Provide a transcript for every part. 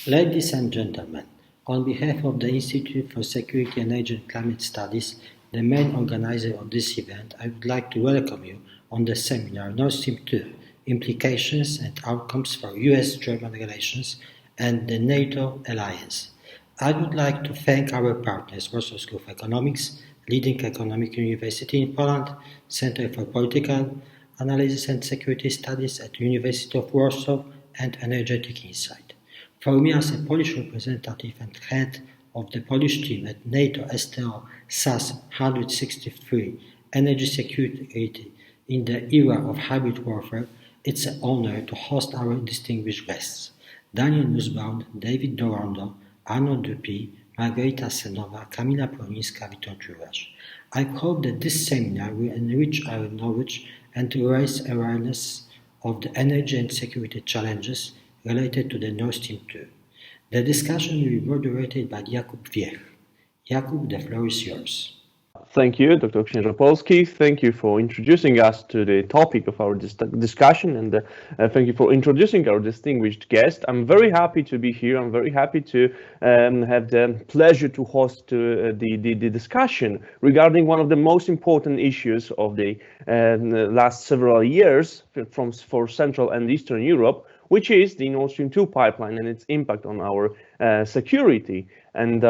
Ladies and gentlemen, on behalf of the Institute for Security, Energy and Climate Studies, the main organizer of this event, I would like to welcome you on the seminar Nord Stream 2, Implications and Outcomes for US-German Relations and the NATO Alliance. I would like to thank our partners, Warsaw School of Economics, leading economic university in Poland, Center for Political Analysis and Security Studies at the University of Warsaw, and Energetic Insight. For me as a Polish representative and head of the Polish team at NATO STO SAS 163 Energy Security in the era of hybrid warfare, it's an honor to host our distinguished guests, Daniel Nussbaum, David Dorondo, Arno Dupuy, Margarita Senova, Kamila Proniska, Witold Jurasz. I hope that this seminar will enrich our knowledge and raise awareness of the energy and security challenges related to the Nord Stream 2. The discussion will be moderated by Jakub Wiech. Jakub, the floor is yours. Thank you, Dr. Księżopolski. Thank you for introducing us to the topic of our discussion, and thank you for introducing our distinguished guest. I'm very happy to be here. I'm very happy to have the pleasure to host the discussion regarding one of the most important issues of the last several years for Central and Eastern Europe, which is the Nord Stream 2 pipeline and its impact on our security. And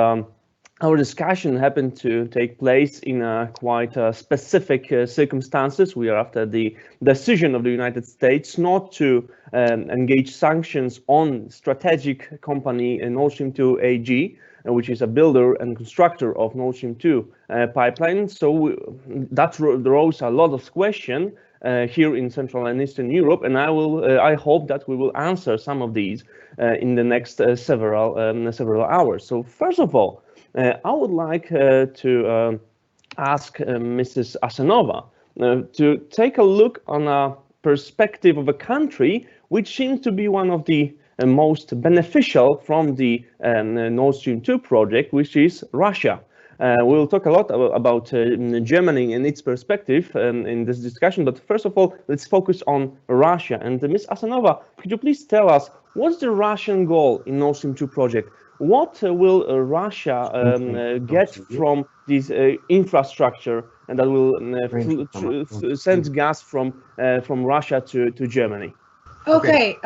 our discussion happened to take place in quite specific circumstances. We are after the decision of the United States not to engage sanctions on strategic company Nord Stream 2 AG, which is a builder and constructor of Nord Stream 2 pipeline. So that rose a lot of questions here in Central and Eastern Europe, and I hope that we will answer some of these in the next several hours. So first of all, I would like to ask Mrs. Asenova to take a look on a perspective of a country which seems to be one of the most beneficial from the Nord Stream 2 project, which is Russia. We'll talk a lot about Germany and its perspective in this discussion, but first of all, let's focus on Russia. And Ms. Asenova, could you please tell us what's the Russian goal in Nord Stream 2 project? What will Russia get from this infrastructure and that will send gas from Russia to Germany? Okay,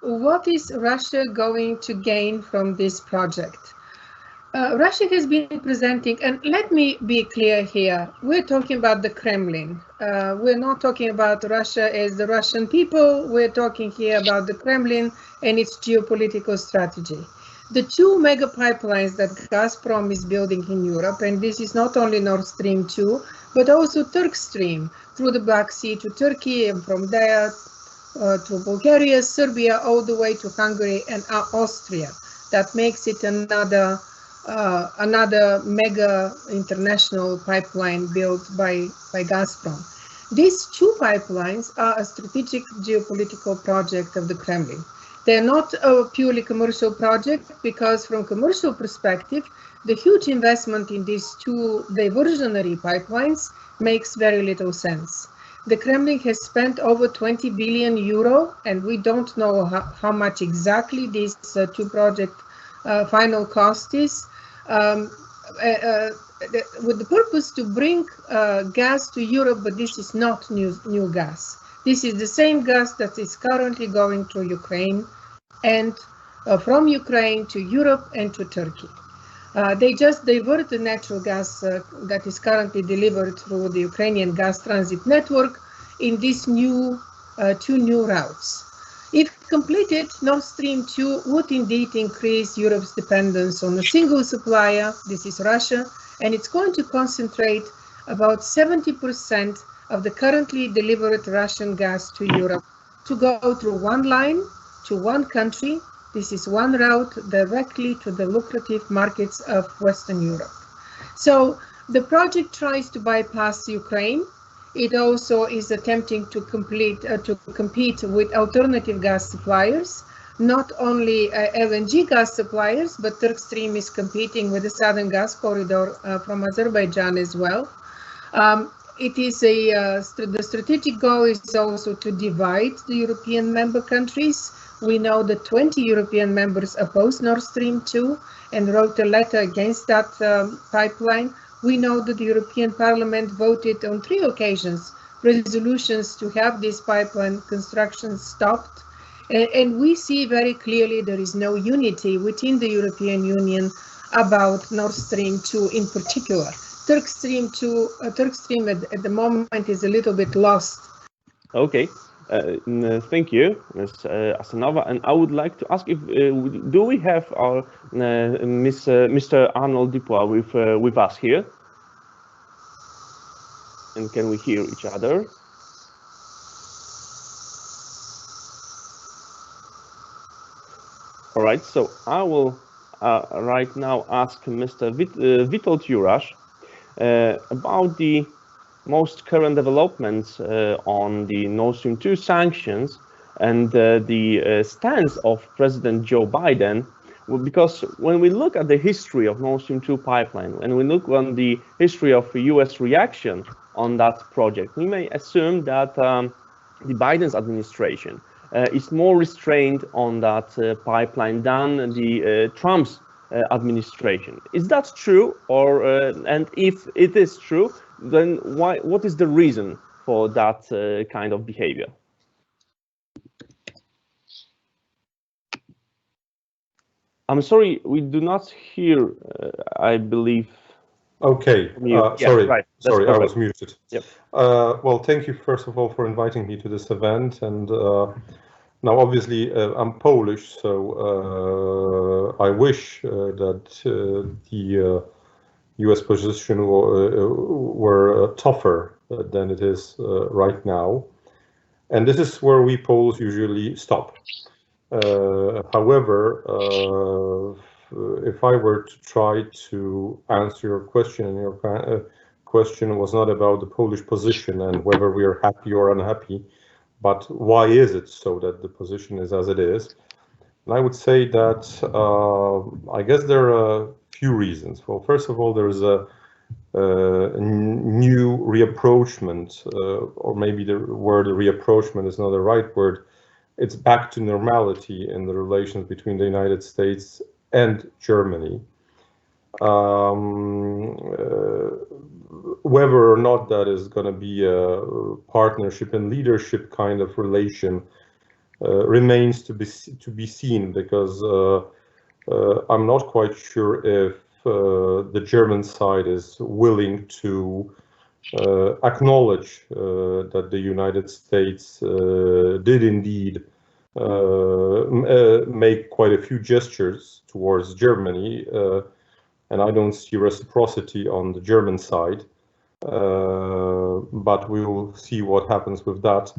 what is Russia going to gain from this project? Russia has been presenting, and let me be clear here, we're talking about the Kremlin. We're not talking about Russia as the Russian people, we're talking here about the Kremlin and its geopolitical strategy. The two mega pipelines that Gazprom is building in Europe, and this is not only Nord Stream 2, but also Turk Stream through the Black Sea to Turkey, and from there to Bulgaria, Serbia, all the way to Hungary and Austria. That makes it another mega international pipeline built by Gazprom. These two pipelines are a strategic geopolitical project of the Kremlin. They're not a purely commercial project because from commercial perspective, the huge investment in these two diversionary pipelines makes very little sense. The Kremlin has spent over 20 billion euro, and we don't know how much exactly this two project final cost is, with the purpose to bring gas to Europe, but this is not new gas. This is the same gas that is currently going to Ukraine and from Ukraine to Europe and to Turkey. They just divert the natural gas that is currently delivered through the Ukrainian gas transit network in these two new routes. If completed, Nord Stream 2 would indeed increase Europe's dependence on a single supplier, this is Russia, and it's going to concentrate about 70% of the currently delivered Russian gas to Europe to go through one line, to one country. This is one route directly to the lucrative markets of Western Europe. So the project tries to bypass Ukraine. It also is attempting to compete with alternative gas suppliers, not only LNG gas suppliers, but Turk Stream is competing with the Southern Gas Corridor from Azerbaijan as well. it is the strategic goal is also to divide the European member countries. We know that 20 European members oppose Nord Stream 2 and wrote a letter against that pipeline. We know that the European Parliament voted on 3 occasions resolutions to have this pipeline construction stopped. And we see very clearly there is no unity within the European Union about Nord Stream 2 in particular. Turk Stream at the moment is a little bit lost. Okay, thank you, Ms. Asanova. And I would like to ask if do we have our Mr. Arnold Dupois with us here? And can we hear each other? All right, so I will right now ask Mr. Witold Jurasz about the most current developments on the Nord Stream 2 sanctions and the stance of President Joe Biden. Because when we look at the history of Nord Stream 2 pipeline, and we look on the history of the US reaction on that project, we may assume that the Biden's administration is more restrained on that pipeline than the Trump's administration. Is that true? Or and if it is true, then what is the reason for that kind of behavior? I'm sorry, we do not hear, I believe. Okay, sorry, right. sorry, I was muted. Yep. Well, thank you first of all for inviting me to this event. And now, obviously, I'm Polish, so I wish that the US position were tougher than it is right now. And this is where we Poles usually stop. However, if I were to try to answer your question, and your question was not about the Polish position and whether we are happy or unhappy, but why is it so that the position is as it is? And I would say that I guess there are a few reasons. Well, first of all, there is a new reapproachment, or maybe the word reapproachment is not the right word. It's back to normality in the relations between the United States and Germany. Whether or not that is going to be a partnership and leadership kind of relation remains to be seen, because I'm not quite sure if the German side is willing to acknowledge that the United States did indeed make quite a few gestures towards Germany, and I don't see reciprocity on the German side, but we will see what happens with that.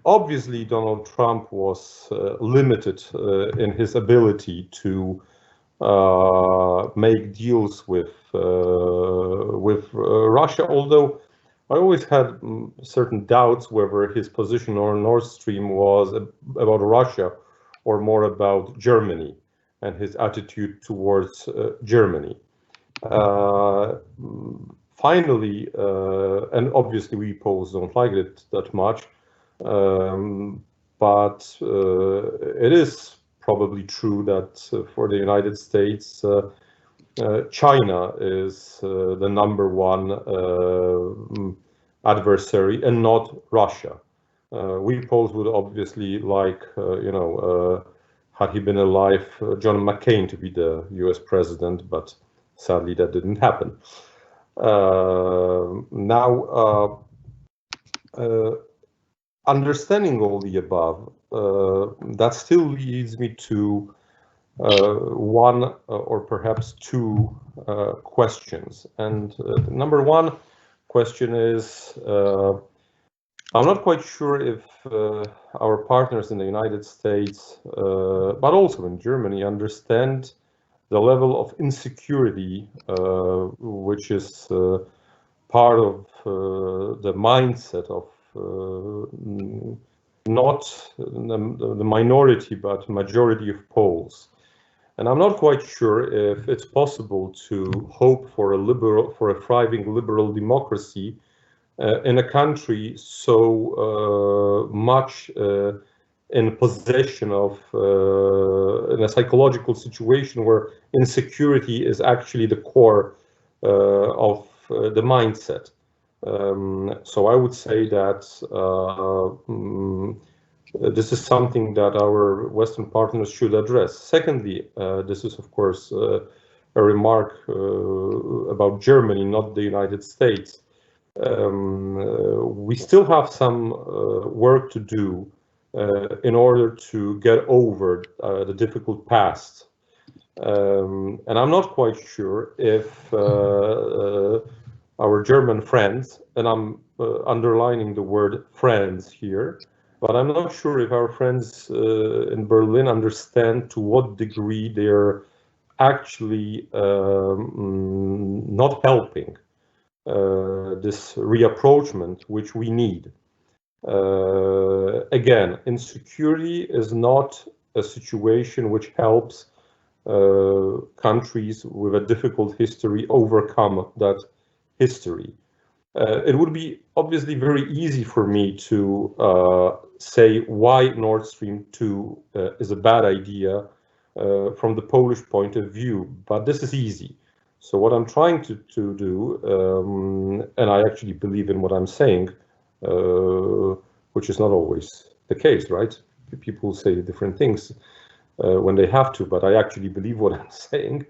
Obviously, Donald Trump was limited in his ability to make deals with Russia, although I always had certain doubts whether his position on Nord Stream was about Russia or more about Germany and his attitude towards Germany. Finally, and obviously we Poles don't like it that much, but it is probably true that for the United States, China is the #1 adversary and not Russia. We Poles would obviously like, had he been alive, John McCain to be the US president, but sadly that didn't happen. Now, understanding all the above, that still leads me to one or perhaps two questions. And number one question is, I'm not quite sure if our partners in the United States, but also in Germany, understand the level of insecurity which is part of the mindset of not the minority, but majority of Poles. And I'm not quite sure if it's possible to hope for a thriving liberal democracy in a country so much in possession of in a psychological situation where insecurity is actually the core of the mindset. So I would say that this is something that our Western partners should address. Secondly, this is of course a remark about Germany, not the United States. We still have some work to do in order to get over the difficult past. And I'm not quite sure if our German friends, and I'm underlining the word friends here, but I'm not sure if our friends in Berlin understand to what degree they're actually not helping this reapproachment which we need. Again, insecurity is not a situation which helps countries with a difficult history overcome that history. It would be obviously very easy for me to say why Nord Stream 2 is a bad idea from the Polish point of view, but this is easy. So what I'm trying to do, and I actually believe in what I'm saying, which is not always the case, right? People say different things when they have to, but I actually believe what I'm saying,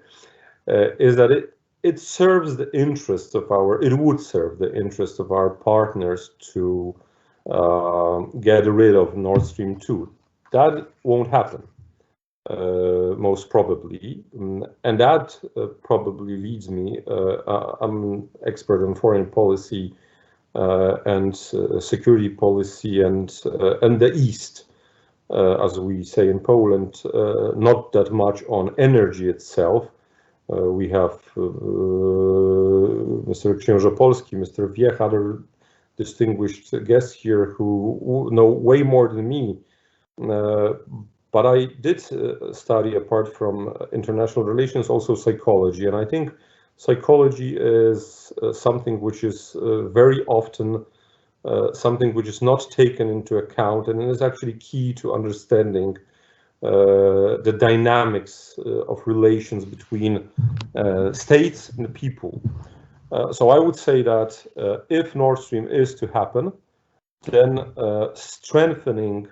is that it serves the interest of it would serve the interest of our partners to get rid of Nord Stream 2. That won't happen, most probably. And that probably leads me, I'm an expert in foreign policy and security policy and the East, as we say in Poland, not that much on energy itself. We have Mr. Księżopolski, Mr. Wiech, other distinguished guests here who know way more than me. But I did study, apart from international relations, also psychology. And I think psychology is something which is very often something which is not taken into account, and it is actually key to understanding the dynamics of relations between states and people. So I would say that if Nord Stream is to happen, then strengthening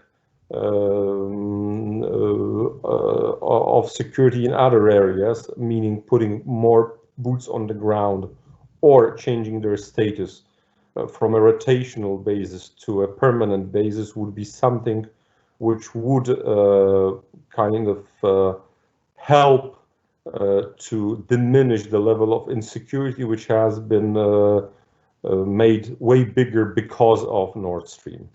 of security in other areas, meaning putting more boots on the ground or changing their status from a rotational basis to a permanent basis, would be something which would kind of help to diminish the level of insecurity which has been made way bigger because of Nord Stream.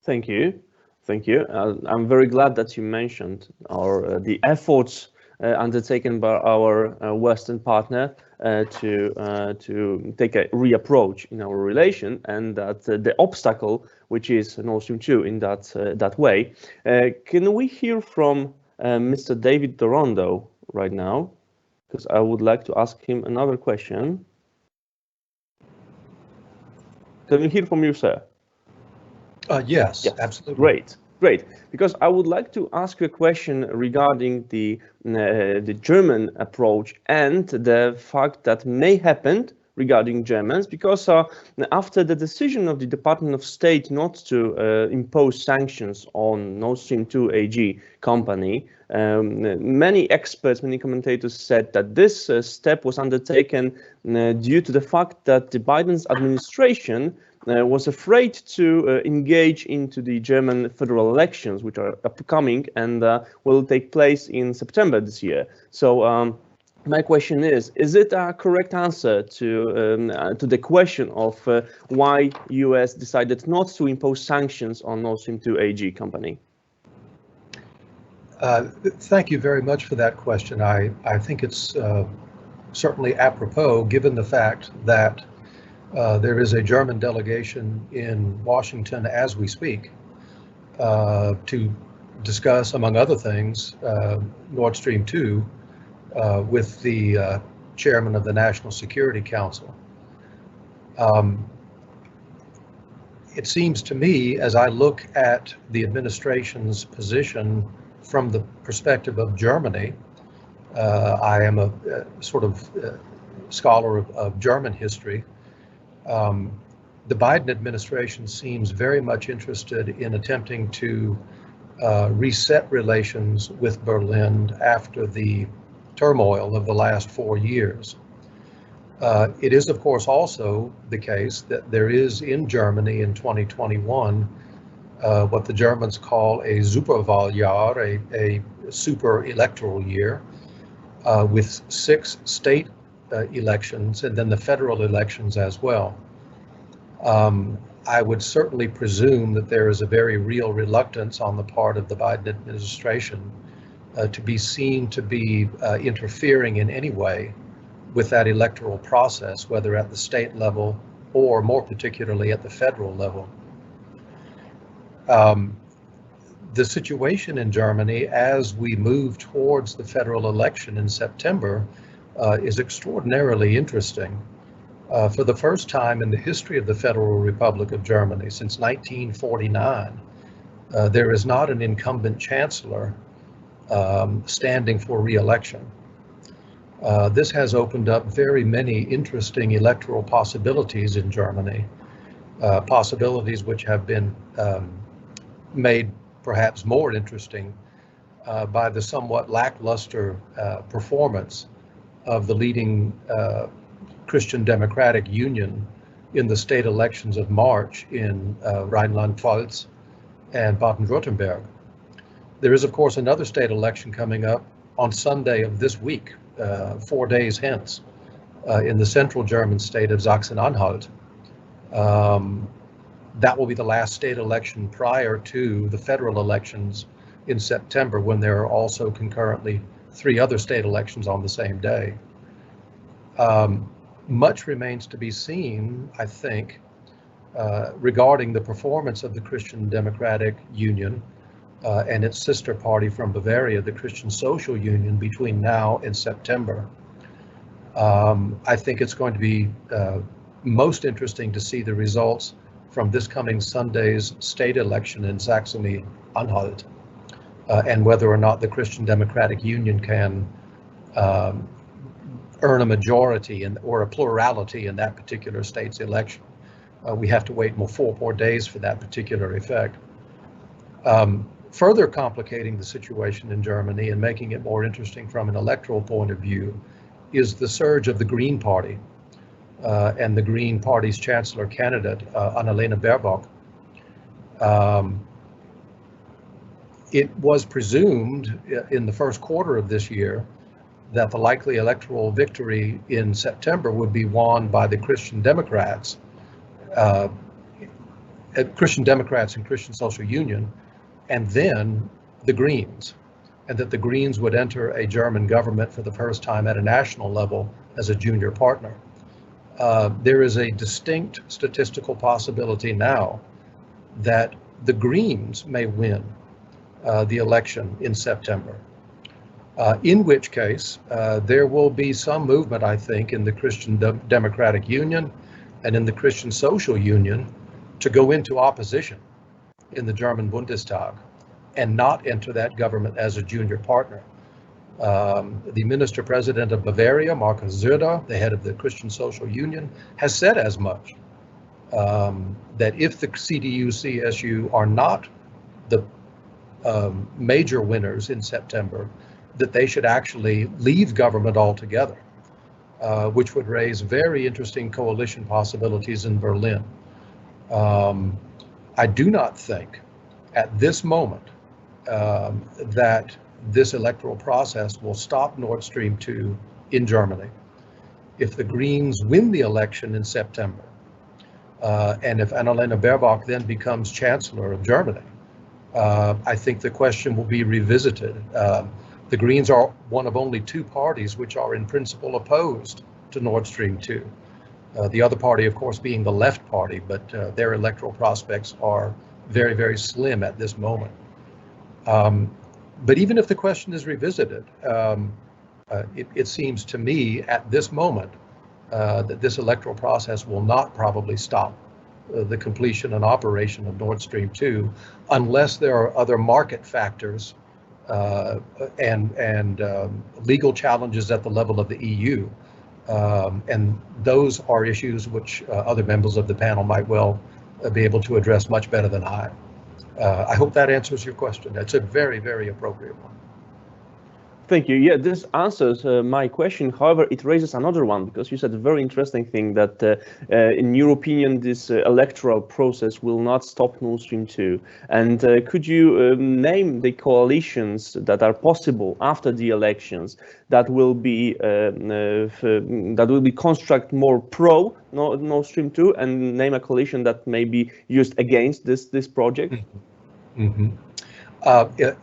Thank you. Thank you. I'm very glad that you mentioned the efforts undertaken by our Western partner to take a reapproach in our relation, and that the obstacle, which is Nord Stream 2, in that way. Can we hear from Mr. David Dorondo right now? Because I would like to ask him another question. Can we hear from you, sir? Yes, absolutely. Great. Because I would like to ask you a question regarding the German approach and the fact that may happen regarding Germans, because after the decision of the Department of State not to impose sanctions on Nord Stream 2 AG company, many experts, many commentators said that this step was undertaken due to the fact that the Biden's administration was afraid to engage into the German federal elections, which are upcoming and will take place in September this year. So my question is it a correct answer to the question of why US decided not to impose sanctions on Nord Stream 2 AG company? Thank you very much for that question. I think it's certainly apropos, given the fact that there is a German delegation in Washington as we speak to discuss, among other things, Nord Stream 2 with the chairman of the National Security Council. It seems to me, as I look at the administration's position from the perspective of Germany, I am a sort of scholar of German history. The Biden administration seems very much interested in attempting to reset relations with Berlin after the turmoil of the last 4 years. It is, of course, also the case that there is in Germany in 2021 what the Germans call a Superwahljahr, a super electoral year, with 6 state elections and then the federal elections as well. I would certainly presume that there is a very real reluctance on the part of the Biden administration to be seen to be interfering in any way with that electoral process, whether at the state level or more particularly at the federal level. The situation in Germany as we move towards the federal election in September is extraordinarily interesting. For the first time in the history of the Federal Republic of Germany since 1949, there is not an incumbent chancellor standing for re-election. This has opened up very many interesting electoral possibilities in Germany, possibilities which have been made perhaps more interesting by the somewhat lackluster performance of the leading Christian Democratic Union in the state elections of March in Rhineland-Pfalz and Baden-Württemberg. There is, of course, another state election coming up on Sunday of this week, 4 days hence, in the central German state of Sachsen-Anhalt. That will be the last state election prior to the federal elections in September, when there are also concurrently 3 other state elections on the same day. Much remains to be seen, I think, regarding the performance of the Christian Democratic Union and its sister party from Bavaria, the Christian Social Union, between now and September. I think it's going to be most interesting to see the results from this coming Sunday's state election in Saxony-Anhalt, and whether or not the Christian Democratic Union can earn a majority or a plurality in that particular state's election. We have to wait 4 more days for that particular effect. Further complicating the situation in Germany and making it more interesting from an electoral point of view is the surge of the Green Party and the Green Party's chancellor candidate, Annalena Baerbock. It was presumed in the first quarter of this year that the likely electoral victory in September would be won by the Christian Democrats, and Christian Social Union, and then the Greens, and that the Greens would enter a German government for the first time at a national level as a junior partner. There is a distinct statistical possibility now that the Greens may win the election in September, in which case there will be some movement, I think, in the Christian Democratic Union and in the Christian Social Union to go into opposition in the German Bundestag and not enter that government as a junior partner. The Minister President of Bavaria, Markus Söder, the head of the Christian Social Union, has said as much, that if the CDU-CSU are not the major winners in September, that they should actually leave government altogether, which would raise very interesting coalition possibilities in Berlin. I do not think at this moment that this electoral process will stop Nord Stream 2 in Germany. If the Greens win the election in September, and if Annalena Baerbock then becomes Chancellor of Germany, I think the question will be revisited. The Greens are one of only 2 parties which are in principle opposed to Nord Stream 2. The other party, of course, being the Left Party, but their electoral prospects are very, very slim at this moment. But even if the question is revisited, it seems to me at this moment that this electoral process will not probably stop the completion and operation of Nord Stream 2 unless there are other market factors and legal challenges at the level of the EU. And those are issues which other members of the panel might well be able to address much better than I. I hope that answers your question. That's a very, very appropriate one. Thank you. Yeah, this answers my question. However, it raises another one, because you said a very interesting thing that in your opinion, this electoral process will not stop Nord Stream 2. And could you name the coalitions that are possible after the elections that will be construct more pro Nord Stream 2, and name a coalition that may be used against this project? Mm-hmm.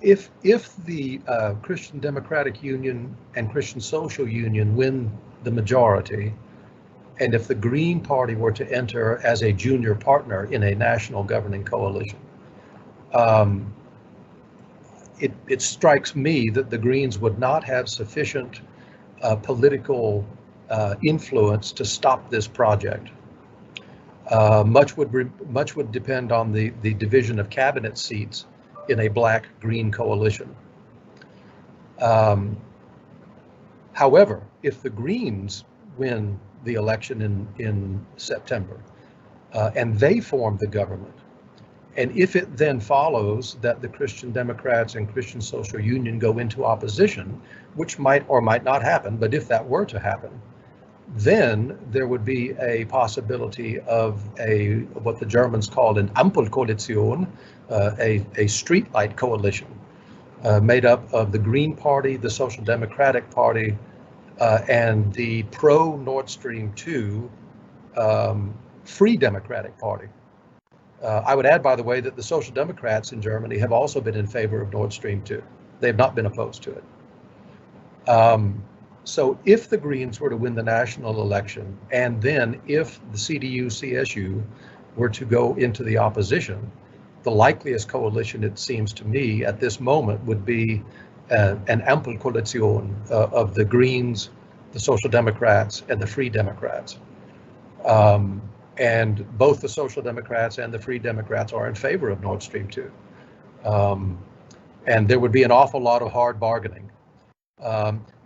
If the Christian Democratic Union and Christian Social Union win the majority, and if the Green Party were to enter as a junior partner in a national governing coalition, it strikes me that the Greens would not have sufficient political influence to stop this project. Much would depend on the division of cabinet seats in a black-green coalition. However, if the Greens win the election in September and they form the government, and if it then follows that the Christian Democrats and Christian Social Union go into opposition, which might or might not happen, but if that were to happen, then there would be a possibility of what the Germans called an Ampelkoalition, a streetlight coalition made up of the Green Party, the Social Democratic Party, and the pro-Nord Stream 2 Free Democratic Party. I would add, by the way, that the Social Democrats in Germany have also been in favor of Nord Stream 2. They have not been opposed to it. So if the Greens were to win the national election, and then if the CDU-CSU were to go into the opposition, the likeliest coalition, it seems to me, at this moment would be an Ampelkoalition of the Greens, the Social Democrats, and the Free Democrats. And both the Social Democrats and the Free Democrats are in favor of Nord Stream 2. And there would be an awful lot of hard bargaining.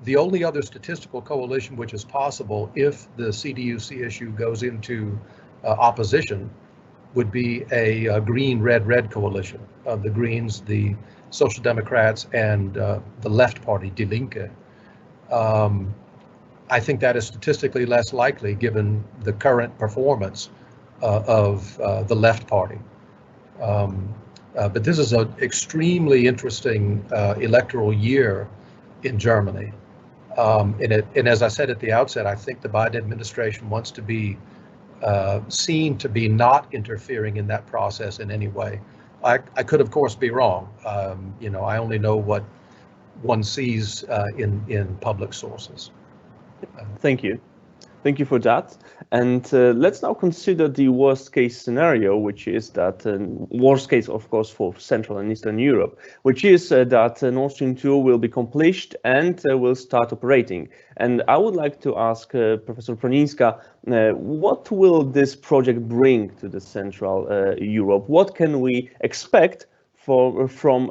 The only other statistical coalition which is possible if the CDU-CSU goes into opposition would be a green-red-red coalition of the Greens, the Social Democrats, and the left party, Die Linke. I think that is statistically less likely given the current performance of the left party. But this is an extremely interesting electoral year in Germany. And as I said at the outset, I think the Biden administration wants to be seen to be not interfering in that process in any way. I could, of course, be wrong. I only know what one sees in public sources. Thank you. Thank you for that. And let's now consider the worst case scenario, which is that worst case, of course, for Central and Eastern Europe, which is that Nord Stream 2 will be completed and will start operating. And I would like to ask Professor Proninska, what will this project bring to the Central Europe? What can we expect from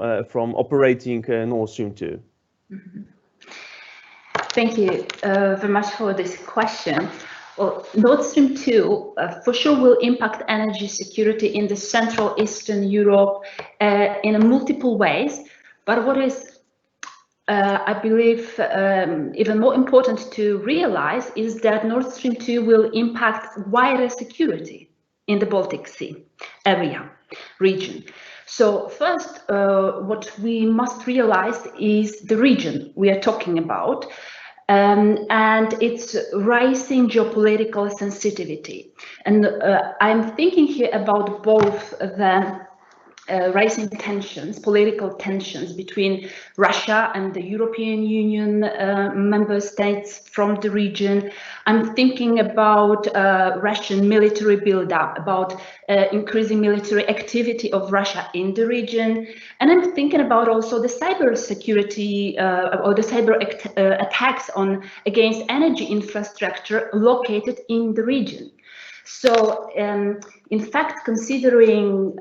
operating Nord Stream 2? Mm-hmm. Thank you very much for this question. Well, Nord Stream 2 for sure will impact energy security in the Central Eastern Europe in multiple ways. But what is, I believe, even more important to realize is that Nord Stream 2 will impact wider security in the Baltic Sea region. So first, what we must realize is the region we are talking about. And its rising geopolitical sensitivity. And I'm thinking here about both the rising tensions, political tensions between Russia and the European Union member states from the region. I'm thinking about Russian military buildup, about increasing military activity of Russia in the region. And I'm thinking about also the cyber security or the cyber attacks against energy infrastructure located in the region. So, in fact, considering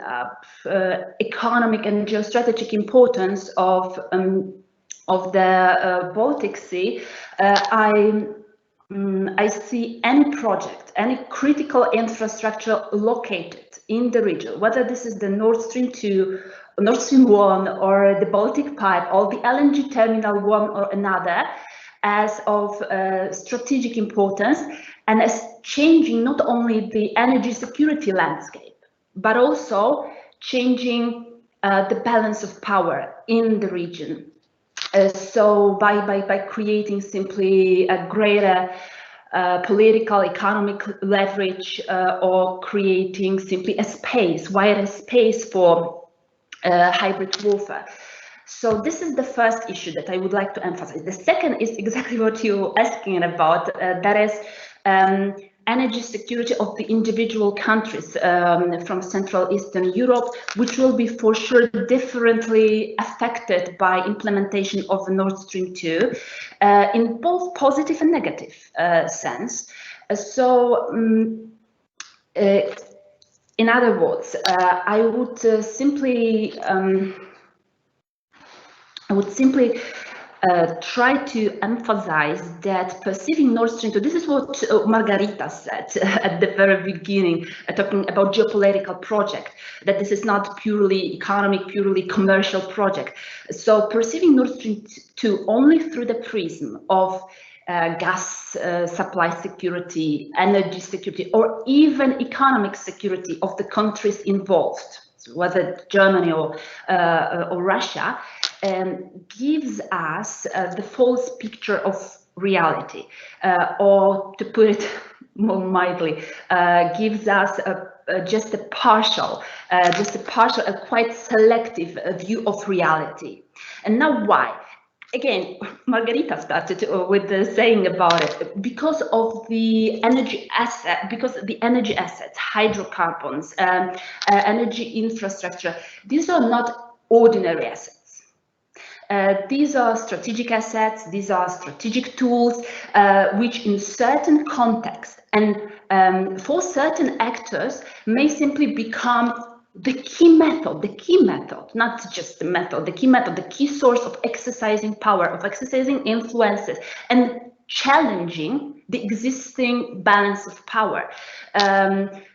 economic and geostrategic importance of the Baltic Sea, I see any project, any critical infrastructure located in the region, whether this is the Nord Stream 2, Nord Stream 1, or the Baltic Pipe, or the LNG Terminal 1 or another, as of strategic importance, and as changing not only the energy security landscape, but also changing the balance of power in the region. So by creating simply a greater political, economic leverage, or creating simply a space, wider space for hybrid warfare. So this is the first issue that I would like to emphasize. The second is exactly what you're asking about, that is energy security of the individual countries from Central Eastern Europe, which will be for sure differently affected by implementation of Nord Stream 2 in both positive and negative sense. In other words, I would simply try to emphasize that perceiving Nord Stream 2, this is what Margarita said at the very beginning, talking about geopolitical project, that this is not purely economic, purely commercial project. So perceiving Nord Stream 2 only through the prism of gas supply security, energy security, or even economic security of the countries involved, so whether Germany or Russia, gives us the false picture of reality, or to put it more mildly, gives us just a partial, a quite selective view of reality. And now why? Again, Margarita started with saying about it, because of the energy assets, hydrocarbons, energy infrastructure, these are not ordinary assets. These are strategic assets, these are strategic tools, which in certain contexts and for certain actors may simply become the key method, not just the method, the key source of exercising power, of exercising influences, and challenging the existing balance of power.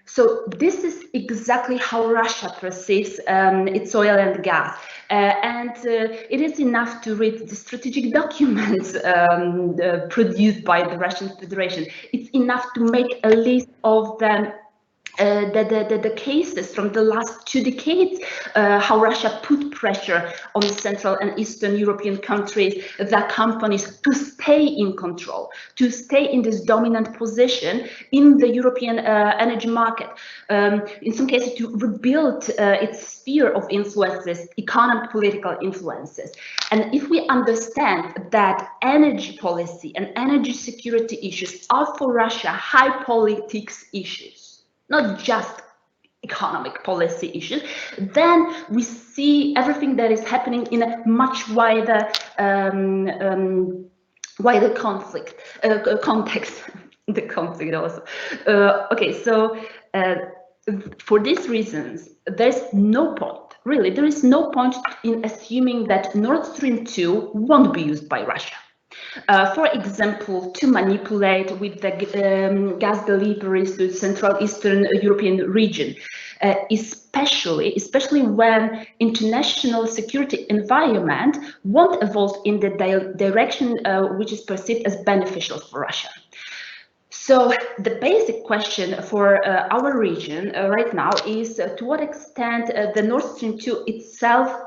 So this is exactly how Russia perceives its oil and gas. And it is enough to read the strategic documents produced by the Russian Federation. It's enough to make a list of them. The cases from the last 2 decades, how Russia put pressure on Central and Eastern European countries, the companies, to stay in control, to stay in this dominant position in the European energy market. In some cases, to rebuild its sphere of influences, economic, political influences. And if we understand that energy policy and energy security issues are for Russia high politics issues, not just economic policy issues, then we see everything that is happening in a much wider context. The conflict also. Okay, so for these reasons, there's no point, really, there is no point in assuming that Nord Stream 2 won't be used by Russia. For example, to manipulate with the gas deliveries to the Central Eastern European region, especially when international security environment won't evolve in the direction which is perceived as beneficial for Russia. So the basic question for our region right now is to what extent the Nord Stream 2 itself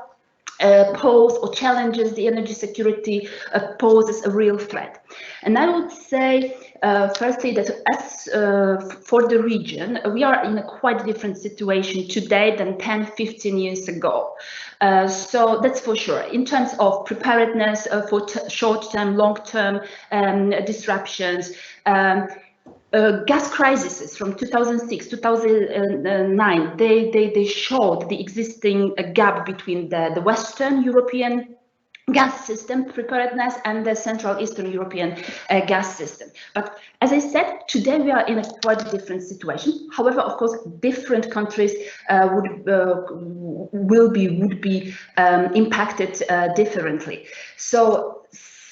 pose or challenges the energy security, poses a real threat. And I would say firstly, that as for the region, we are in a quite different situation today than 10, 15 years ago. So that's for sure. In terms of preparedness for short-term, long-term disruptions, gas crises from 2006, 2009, they showed the existing gap between the Western European gas system preparedness and the Central Eastern European gas system. But as I said, today we are in a quite different situation. However, of course, different countries would be impacted differently. So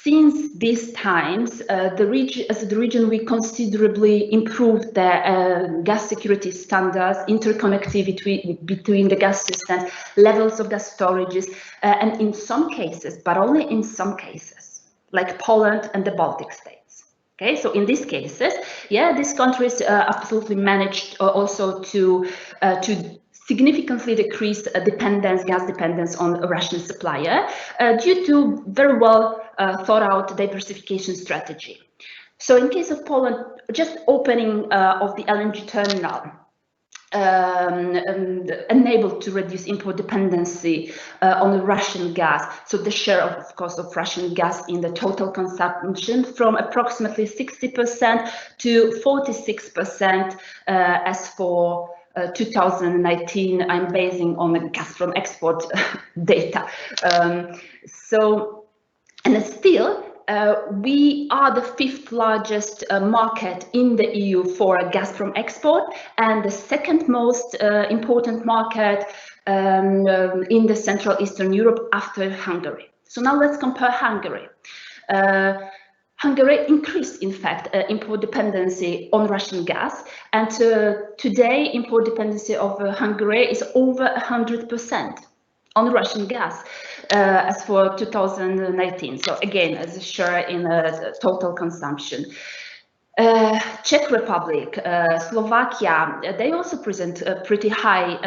since these times, the region, we considerably improved the gas security standards, interconnectivity between the gas systems, levels of gas storages, and in some cases, but only in some cases, like Poland and the Baltic states. Okay, so in these cases, yeah, these countries absolutely managed also to significantly decrease gas dependence on a Russian supplier due to very well thought out diversification strategy. So in case of Poland, just opening of the LNG terminal enabled to reduce import dependency on the Russian gas. So the share of course of Russian gas in the total consumption from approximately 60% to 46% as for 2019, I'm basing on the gas from export data. And still, we are the 5th largest market in the EU for gas from export, and the 2nd most important market in the Central Eastern Europe after Hungary. So now let's compare Hungary. Hungary increased, in fact, import dependency on Russian gas, and today import dependency of Hungary is over 100% on Russian gas as for 2019. So again, as a share in total consumption. Czech Republic, Slovakia, they also present pretty high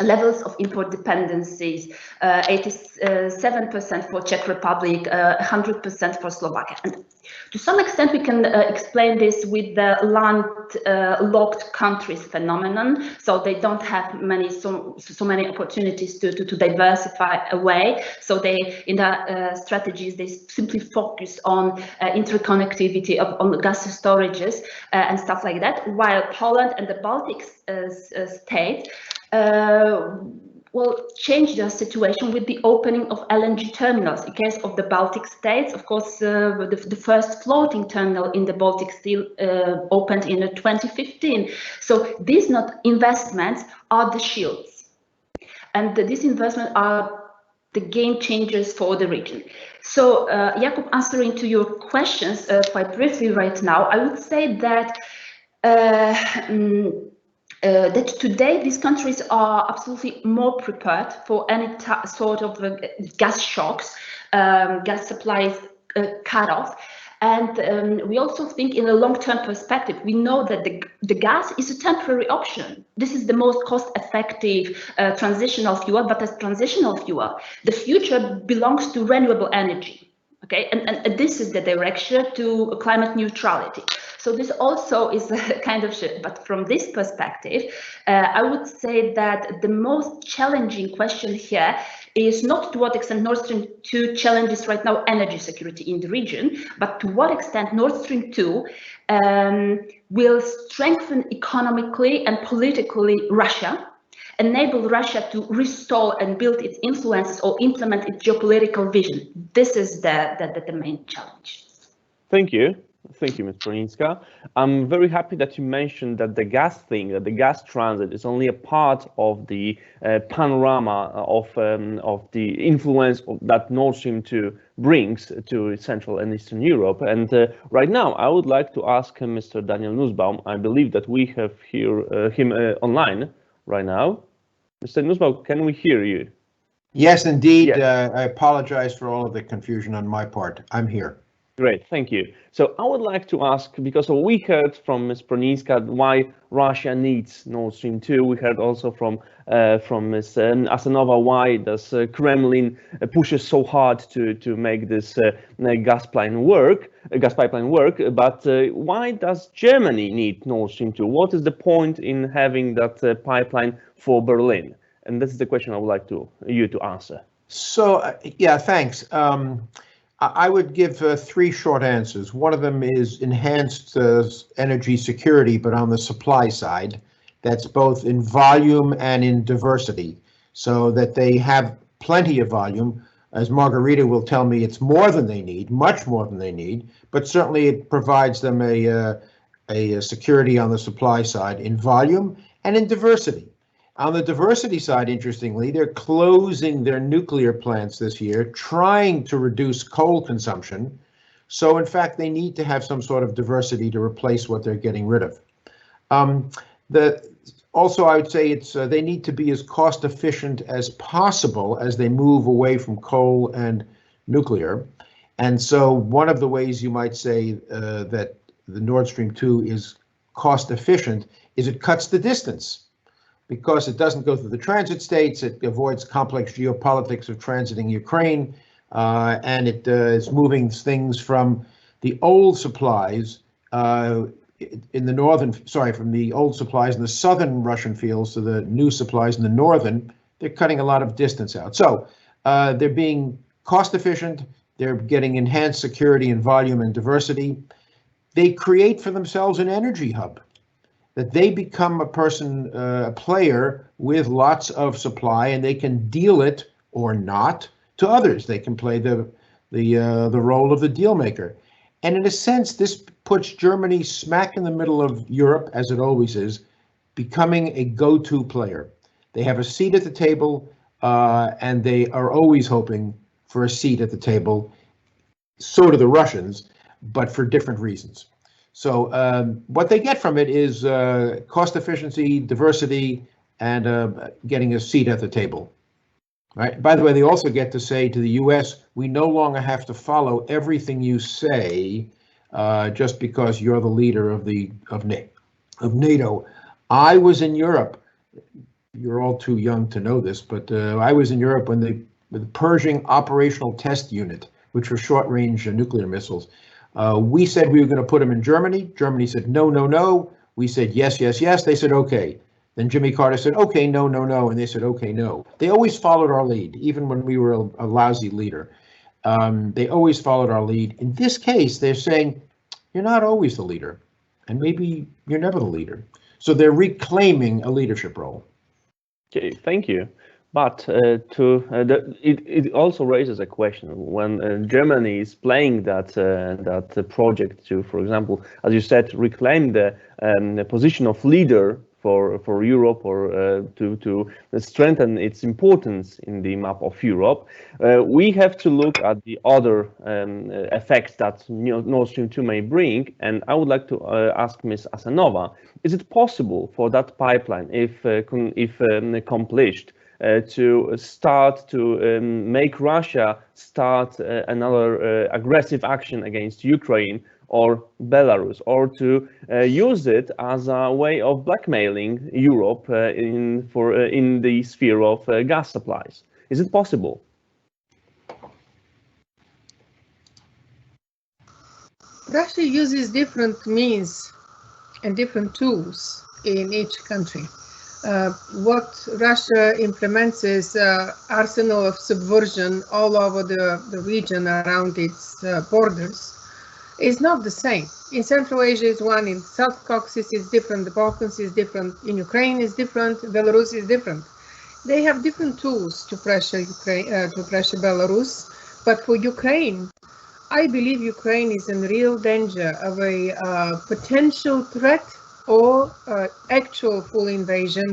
levels of import dependencies, 87% for Czech Republic, 100% for Slovakia. And to some extent, we can explain this with the land-locked countries phenomenon. So they don't have so many opportunities to diversify away. So they, in the strategies, they simply focus on interconnectivity on the gas storages and stuff like that. While Poland and the Baltic states will change the situation with the opening of LNG terminals. In case of the Baltic states, of course, the first floating terminal in the Baltic Sea opened in 2015. So these investments are the shields, and these investments are the game changers for the region. So, Jakub, answering to your questions quite briefly right now, I would say that that today these countries are absolutely more prepared for any sort of gas shocks, gas supplies cut off. And we also think in a long-term perspective, we know that the gas is a temporary option. This is the most cost-effective transitional fuel, but as transitional fuel, the future belongs to renewable energy. Okay, and this is the direction to climate neutrality. So this also is a kind of shift. But from this perspective, I would say that the most challenging question here is not to what extent Nord Stream 2 challenges right now energy security in the region, but to what extent Nord Stream 2 will strengthen economically and politically Russia, enable Russia to restore and build its influence or implement its geopolitical vision. This is the main challenge. Thank you. Thank you, Ms. Bronińska. I'm very happy that you mentioned that the gas transit is only a part of the panorama of the influence that Nord Stream 2 brings to Central and Eastern Europe. And right now, I would like to ask Mr. Daniel Nussbaum. I believe that we have him online right now. Mr. Nussbaum, can we hear you? Yes, indeed. Yes. I apologize for all of the confusion on my part. I'm here. Great, thank you. So I would like to ask, because we heard from Ms. Broniska why Russia needs Nord Stream 2. We heard also from Ms. Asanova why does Kremlin pushes so hard to make this gas pipeline work. But why does Germany need Nord Stream 2? What is the point in having that pipeline for Berlin? And this is the question I would like you to answer. So yeah, thanks. I would give three short answers. One of them is enhanced energy security, but on the supply side. That's both in volume and in diversity, so that they have plenty of volume. As Margarita will tell me, it's more than they need, much more than they need, but certainly it provides them a security on the supply side in volume and in diversity. On the diversity side, interestingly, they're closing their nuclear plants this year, trying to reduce coal consumption. So in fact, they need to have some sort of diversity to replace what they're getting rid of. Also, I would say they need to be as cost efficient as possible as they move away from coal and nuclear. And so one of the ways you might say that the Nord Stream 2 is cost efficient is it cuts the distance. Because it doesn't go through the transit states, it avoids complex geopolitics of transiting Ukraine, and it is moving things from the old supplies from the old supplies in the southern Russian fields to the new supplies in the northern. They're cutting a lot of distance out. So they're being cost efficient, they're getting enhanced security and volume and diversity. They create for themselves an energy hub, that they become a player with lots of supply, and they can deal it or not to others. They can play the role of the deal maker. And in a sense, this puts Germany smack in the middle of Europe, as it always is, becoming a go-to player. They have a seat at the table, and they are always hoping for a seat at the table. So do the Russians, but for different reasons. So what they get from it is cost efficiency, diversity, and getting a seat at the table. Right. By the way, they also get to say to the U.S., we no longer have to follow everything you say just because you're the leader of NATO. I was in Europe. You're all too young to know this, but I was in Europe when the Pershing Operational Test Unit, which were short-range nuclear missiles. We said we were going to put them in Germany. Germany said, no, no, no. We said, yes, yes, yes. They said, okay. Then Jimmy Carter said, okay, no, no, no. And they said, okay, no. They always followed our lead, even when we were a lousy leader. They always followed our lead. In this case, they're saying, you're not always the leader. And maybe you're never the leader. So they're reclaiming a leadership role. Okay, thank you. But it also raises a question when Germany is playing that project to, for example, as you said, reclaim the position of leader for Europe, or to strengthen its importance in the map of Europe. We have to look at the other effects that Nord Stream 2 may bring, and I would like to ask Ms. Asanova: is it possible for that pipeline, if accomplished, to start to make Russia start another aggressive action against Ukraine or Belarus, or to use it as a way of blackmailing Europe in the sphere of gas supplies? Is it possible? Russia uses different means and different tools in each country. What Russia implements is arsenal of subversion all over the region around its borders. Is not the same. In Central Asia is one, in South Caucasus is different, the Balkans is different, in Ukraine is different, Belarus is different. They have different tools to pressure Ukraine, to pressure Belarus, but for Ukraine, I believe Ukraine is in real danger of a potential threat or actual full invasion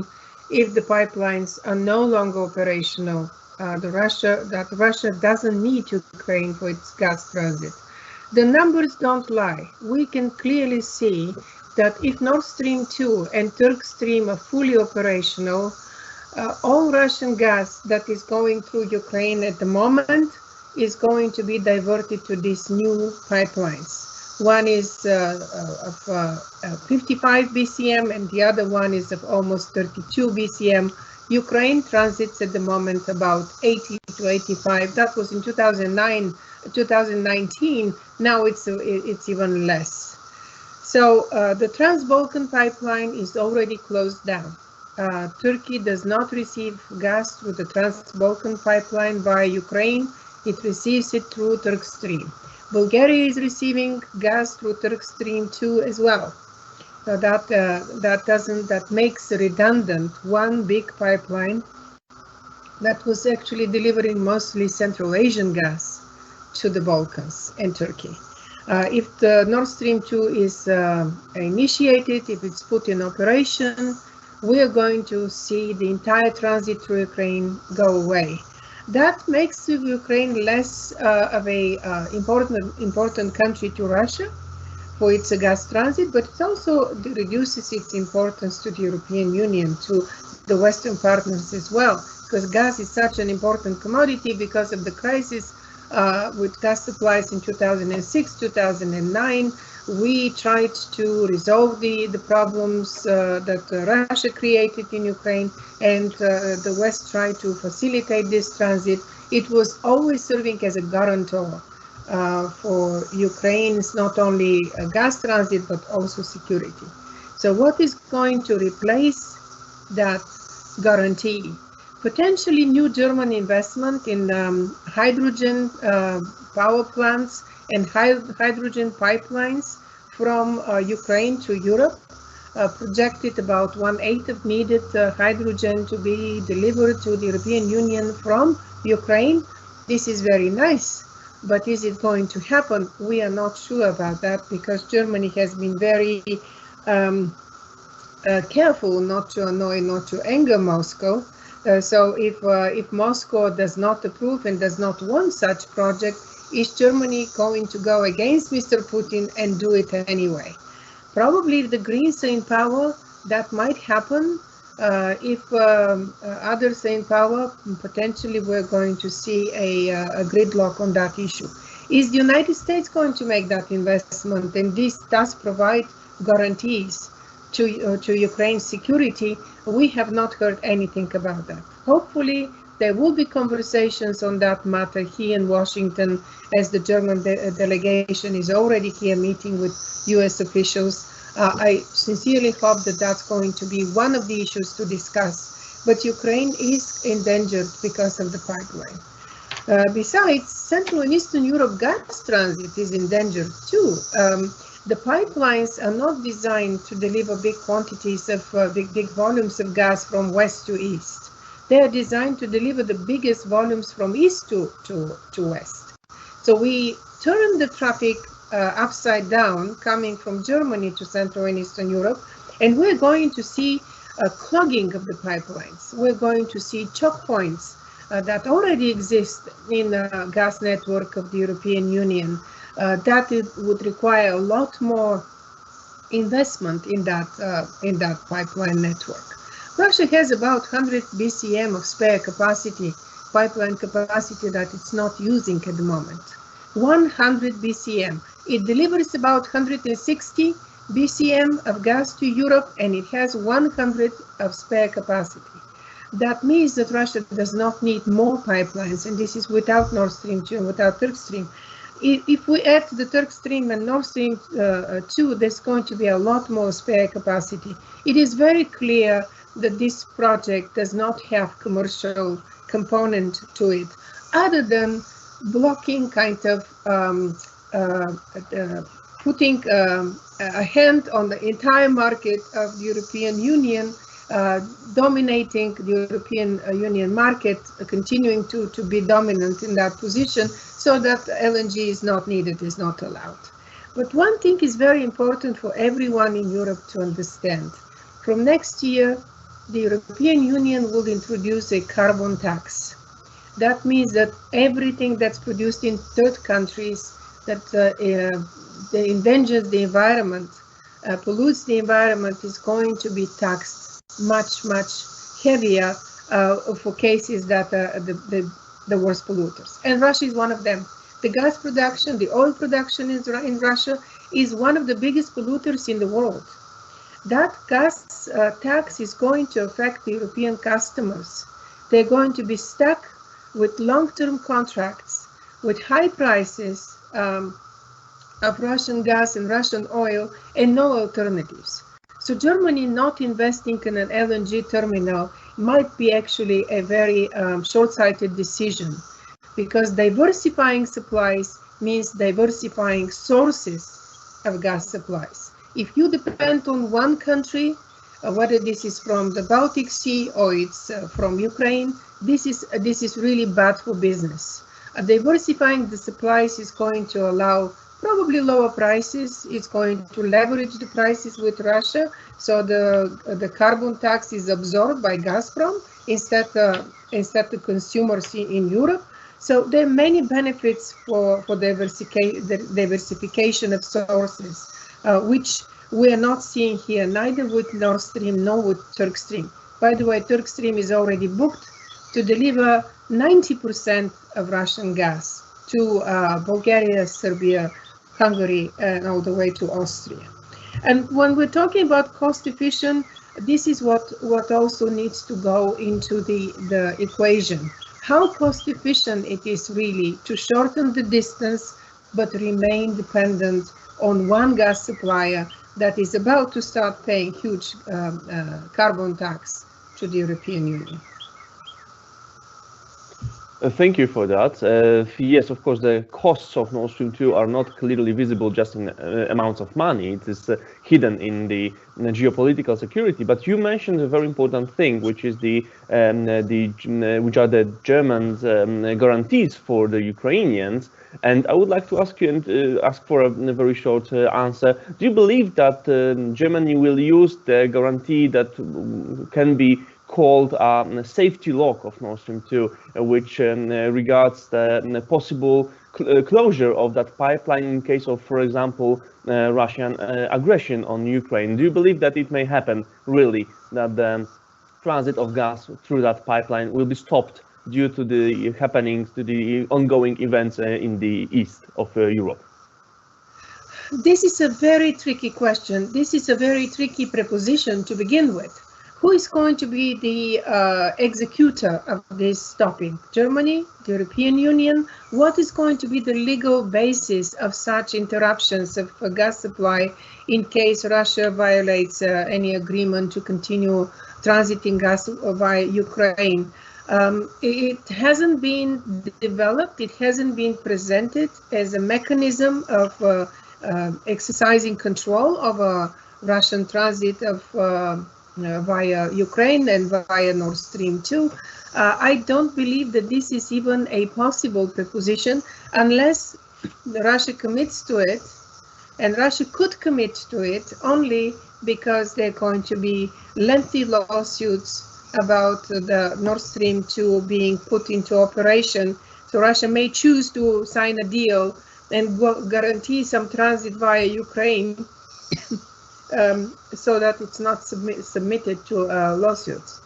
if the pipelines are no longer operational. Russia doesn't need Ukraine for its gas transit. The numbers don't lie. We can clearly see that if Nord Stream 2 and Turk Stream are fully operational, all Russian gas that is going through Ukraine at the moment is going to be diverted to these new pipelines. One is of 55 BCM and the other one is of almost 32 BCM. Ukraine transits at the moment about 80 to 85. That was in 2019. Now it's even less. So the Trans-Balkan pipeline is already closed down. Turkey does not receive gas through the Trans-Balkan pipeline via Ukraine. It receives it through Turk Stream. Bulgaria is receiving gas through Turk Stream 2 as well. So that makes redundant one big pipeline that was actually delivering mostly Central Asian gas to the Balkans and Turkey. If the Nord Stream 2 is initiated, if it's put in operation, we are going to see the entire transit through Ukraine go away. That makes Ukraine less of a important country to Russia for its gas transit, but it also reduces its importance to the European Union, to the Western partners as well, because gas is such an important commodity because of the crisis with gas supplies in 2006, 2009. We tried to resolve the problems that Russia created in Ukraine, and the West tried to facilitate this transit. It was always serving as a guarantor for Ukraine's not only gas transit, but also security. So what is going to replace that guarantee? Potentially new German investment in hydrogen power plants and hydrogen pipelines from Ukraine to Europe, projected about 1/8 of needed hydrogen to be delivered to the European Union from Ukraine. This is very nice, but is it going to happen? We are not sure about that because Germany has been very careful not to annoy, not to anger Moscow. So if Moscow does not approve and does not want such project, is Germany going to go against Mr. Putin and do it anyway? Probably if the Greens are in power, that might happen. If others are in power, potentially we're going to see a gridlock on that issue. Is the United States going to make that investment? And this does provide guarantees to Ukraine's security. We have not heard anything about that. Hopefully, there will be conversations on that matter here in Washington, as the German delegation is already here meeting with US officials. I sincerely hope that that's going to be one of the issues to discuss. But Ukraine is endangered because of the pipeline. Besides, Central and Eastern Europe gas transit is endangered too. The pipelines are not designed to deliver big quantities of big volumes of gas from west to east. They are designed to deliver the biggest volumes from east to west. So we turn the traffic upside down, coming from Germany to Central and Eastern Europe, and we're going to see a clogging of the pipelines. We're going to see choke points that already exist in the gas network of the European Union. That would require a lot more investment in that pipeline network. Russia has about 100 BCM of spare capacity, pipeline capacity that it's not using at the moment. 100 BCM. It delivers about 160 BCM of gas to Europe, and it has 100 of spare capacity. That means that Russia does not need more pipelines, and this is without Nord Stream 2 and without Turk Stream. If we add the Turk Stream and Nord Stream 2, there's going to be a lot more spare capacity. It is very clear that this project does not have commercial component to it, other than blocking, kind of putting a hand on the entire market of the European Union, dominating the European Union market, continuing to be dominant in that position, so that LNG is not needed, is not allowed. But one thing is very important for everyone in Europe to understand. From next year, the European Union will introduce a carbon tax. That means that everything that's produced in third countries that endangers the environment, pollutes the environment, is going to be taxed much, much heavier for cases that the the worst polluters, and Russia is one of them. The gas production, the oil production in Russia is one of the biggest polluters in the world. That gas tax is going to affect the European customers. They're going to be stuck with long-term contracts, with high prices of Russian gas and Russian oil, and no alternatives. So Germany not investing in an LNG terminal might be actually a very short-sighted decision, because diversifying supplies means diversifying sources of gas supplies. If you depend on one country, whether this is from the Baltic Sea or it's from Ukraine, this is really bad for business. Diversifying the supplies is going to allow probably lower prices. It's going to leverage the prices with Russia, so the carbon tax is absorbed by Gazprom instead the consumers in Europe. So there are many benefits for diversification of sources, which we are not seeing here, neither with Nord Stream nor with Turk Stream. By the way, Turk Stream is already booked to deliver 90% of Russian gas to Bulgaria, Serbia, Hungary, and all the way to Austria. And when we're talking about cost efficient, this is what also needs to go into the equation. How cost efficient it is really to shorten the distance, but remain dependent on one gas supplier that is about to start paying huge carbon tax to the European Union. Thank you for that. Yes, of course, the costs of Nord Stream 2 are not clearly visible just in amounts of money. It is hidden in the geopolitical security. But you mentioned a very important thing, which is which are the Germans' guarantees for the Ukrainians. And I would like to ask you and ask for a very short answer. Do you believe that Germany will use the guarantee that can be called a safety lock of Nord Stream 2, which regards the possible closure of that pipeline in case of, for example, Russian aggression on Ukraine? Do you believe that it may happen, really, that the transit of gas through that pipeline will be stopped due to the happenings, to the ongoing events in the east of Europe? This is a very tricky question. This is a very tricky proposition to begin with. Who is going to be the executor of this stopping? Germany, the European Union? What is going to be the legal basis of such interruptions of gas supply in case Russia violates any agreement to continue transiting gas via Ukraine? It hasn't been developed, it hasn't been presented as a mechanism of exercising control over Russian transit of via Ukraine and via Nord Stream 2. I don't believe that this is even a possible proposition unless Russia commits to it, and Russia could commit to it only because there are going to be lengthy lawsuits about the Nord Stream 2 being put into operation. So Russia may choose to sign a deal and guarantee some transit via Ukraine so that it's not submitted to lawsuits.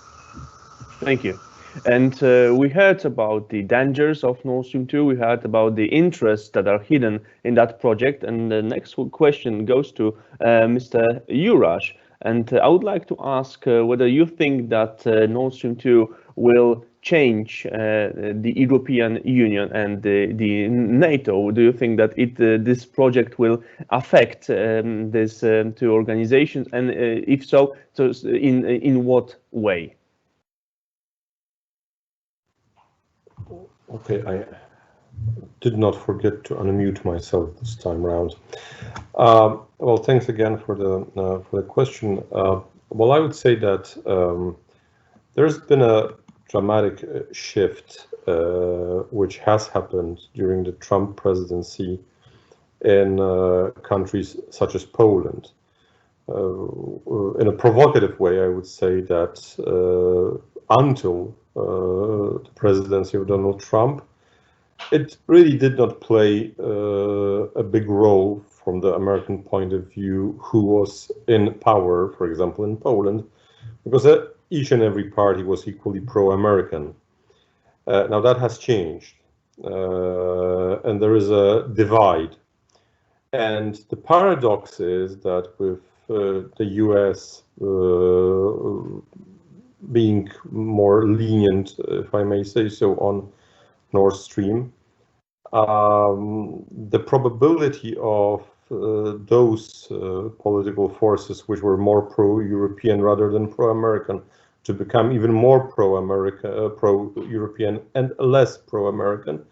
Thank you. And we heard about the dangers of Nord Stream 2. We heard about the interests that are hidden in that project. And the next question goes to Mr. Jurash. And I would like to ask whether you think that Nord Stream 2 will change the European Union and the NATO. Do you think that this project will affect these two organizations, and if so, in what way? Okay, I did not forget to unmute myself this time around. Well, thanks again for the question. Well, I would say that there's been a dramatic shift which has happened during the Trump presidency in countries such as Poland. In a provocative way, I would say that until the presidency of Donald Trump, it really did not play a big role from the American point of view who was in power, for example, in Poland, because each and every party was equally pro-American. Now that has changed, and there is a divide. And the paradox is that with the US being more lenient, if I may say so, on Nord Stream, the probability of those political forces which were more pro-European rather than pro-American to become even more pro-American, pro-European and less pro-American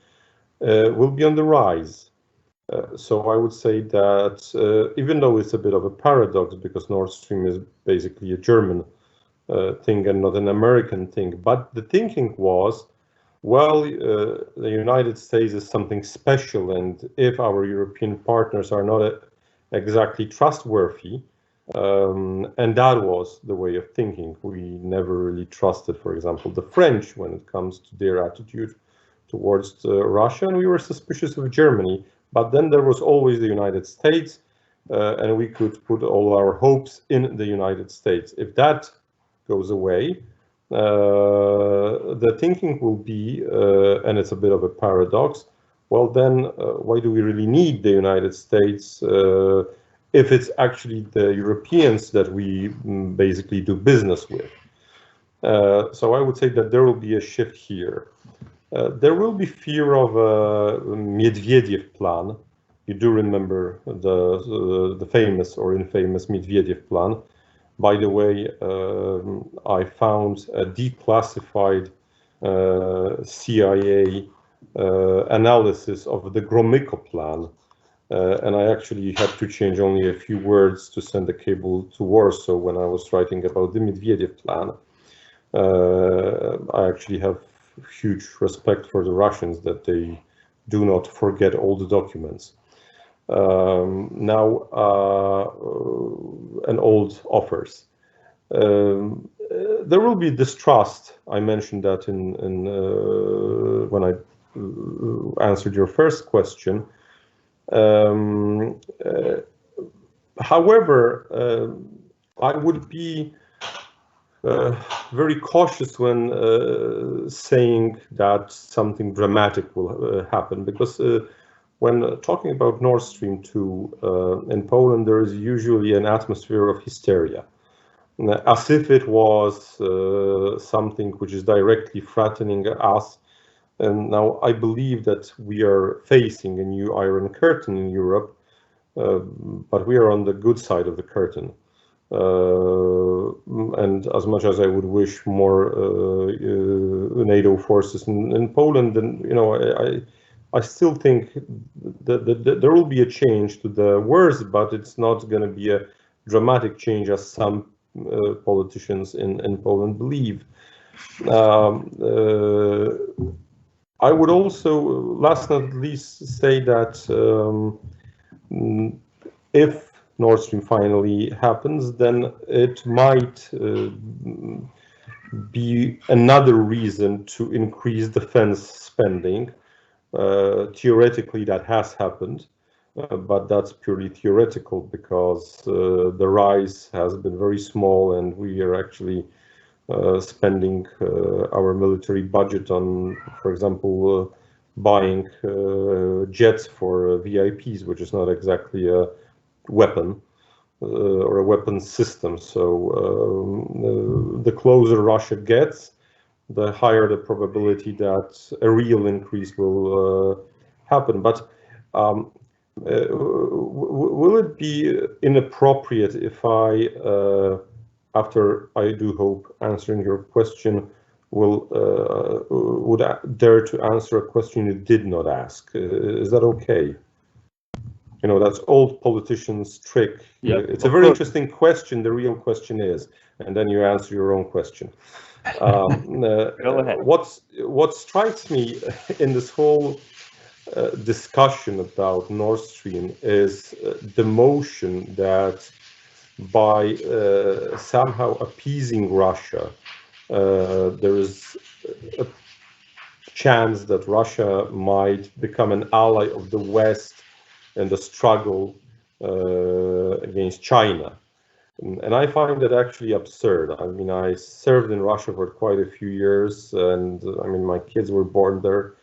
will be on the rise. So I would say that even though it's a bit of a paradox because Nord Stream is basically a German thing and not an American thing, but the thinking was, well, the United States is something special, and if our European partners are not exactly trustworthy, and that was the way of thinking. We never really trusted, for example, the French when it comes to their attitude towards Russia, and we were suspicious of Germany. But then there was always the United States, and we could put all our hopes in the United States. If that goes away, the thinking will be, and it's a bit of a paradox, well then, why do we really need the United States if it's actually the Europeans that we basically do business with? So I would say that there will be a shift here. There will be fear of a Medvedev plan. You do remember the famous or infamous Medvedev plan. By the way, I found a declassified CIA analysis of the Gromyko plan, and I actually had to change only a few words to send a cable to Warsaw when I was writing about the Medvedev plan. I actually have huge respect for the Russians that they do not forget all the documents. Now, and old offers. There will be distrust. I mentioned that in when I answered your first question. However, I would be very cautious when saying that something dramatic will happen, because when talking about Nord Stream 2 in Poland, there is usually an atmosphere of hysteria, as if it was something which is directly threatening us. And now I believe that we are facing a new Iron Curtain in Europe, but we are on the good side of the curtain. And as much as I would wish more NATO forces in Poland, then I still think that there will be a change to the worse, but it's not going to be a dramatic change as some politicians in Poland believe. I would also, last but not least, say that if Nord Stream finally happens, then it might be another reason to increase defense spending. Theoretically, that has happened, but that's purely theoretical because the rise has been very small, and we are actually spending our military budget on, for example, buying jets for VIPs, which is not exactly a weapon or a weapon system. So the closer Russia gets, the higher the probability that a real increase will happen. But will it be inappropriate if I, after I do hope answering your question, would dare to answer a question you did not ask? Is that okay? You know, that's old politicians' trick. Yeah, it's a very interesting question. The real question is, and then you answer your own question. Go ahead. What strikes me in this whole discussion about Nord Stream is the notion that by somehow appeasing Russia, there is a chance that Russia might become an ally of the West in the struggle against China. And I find that actually absurd. I mean, I served in Russia for quite a few years, and I mean, my kids were born there,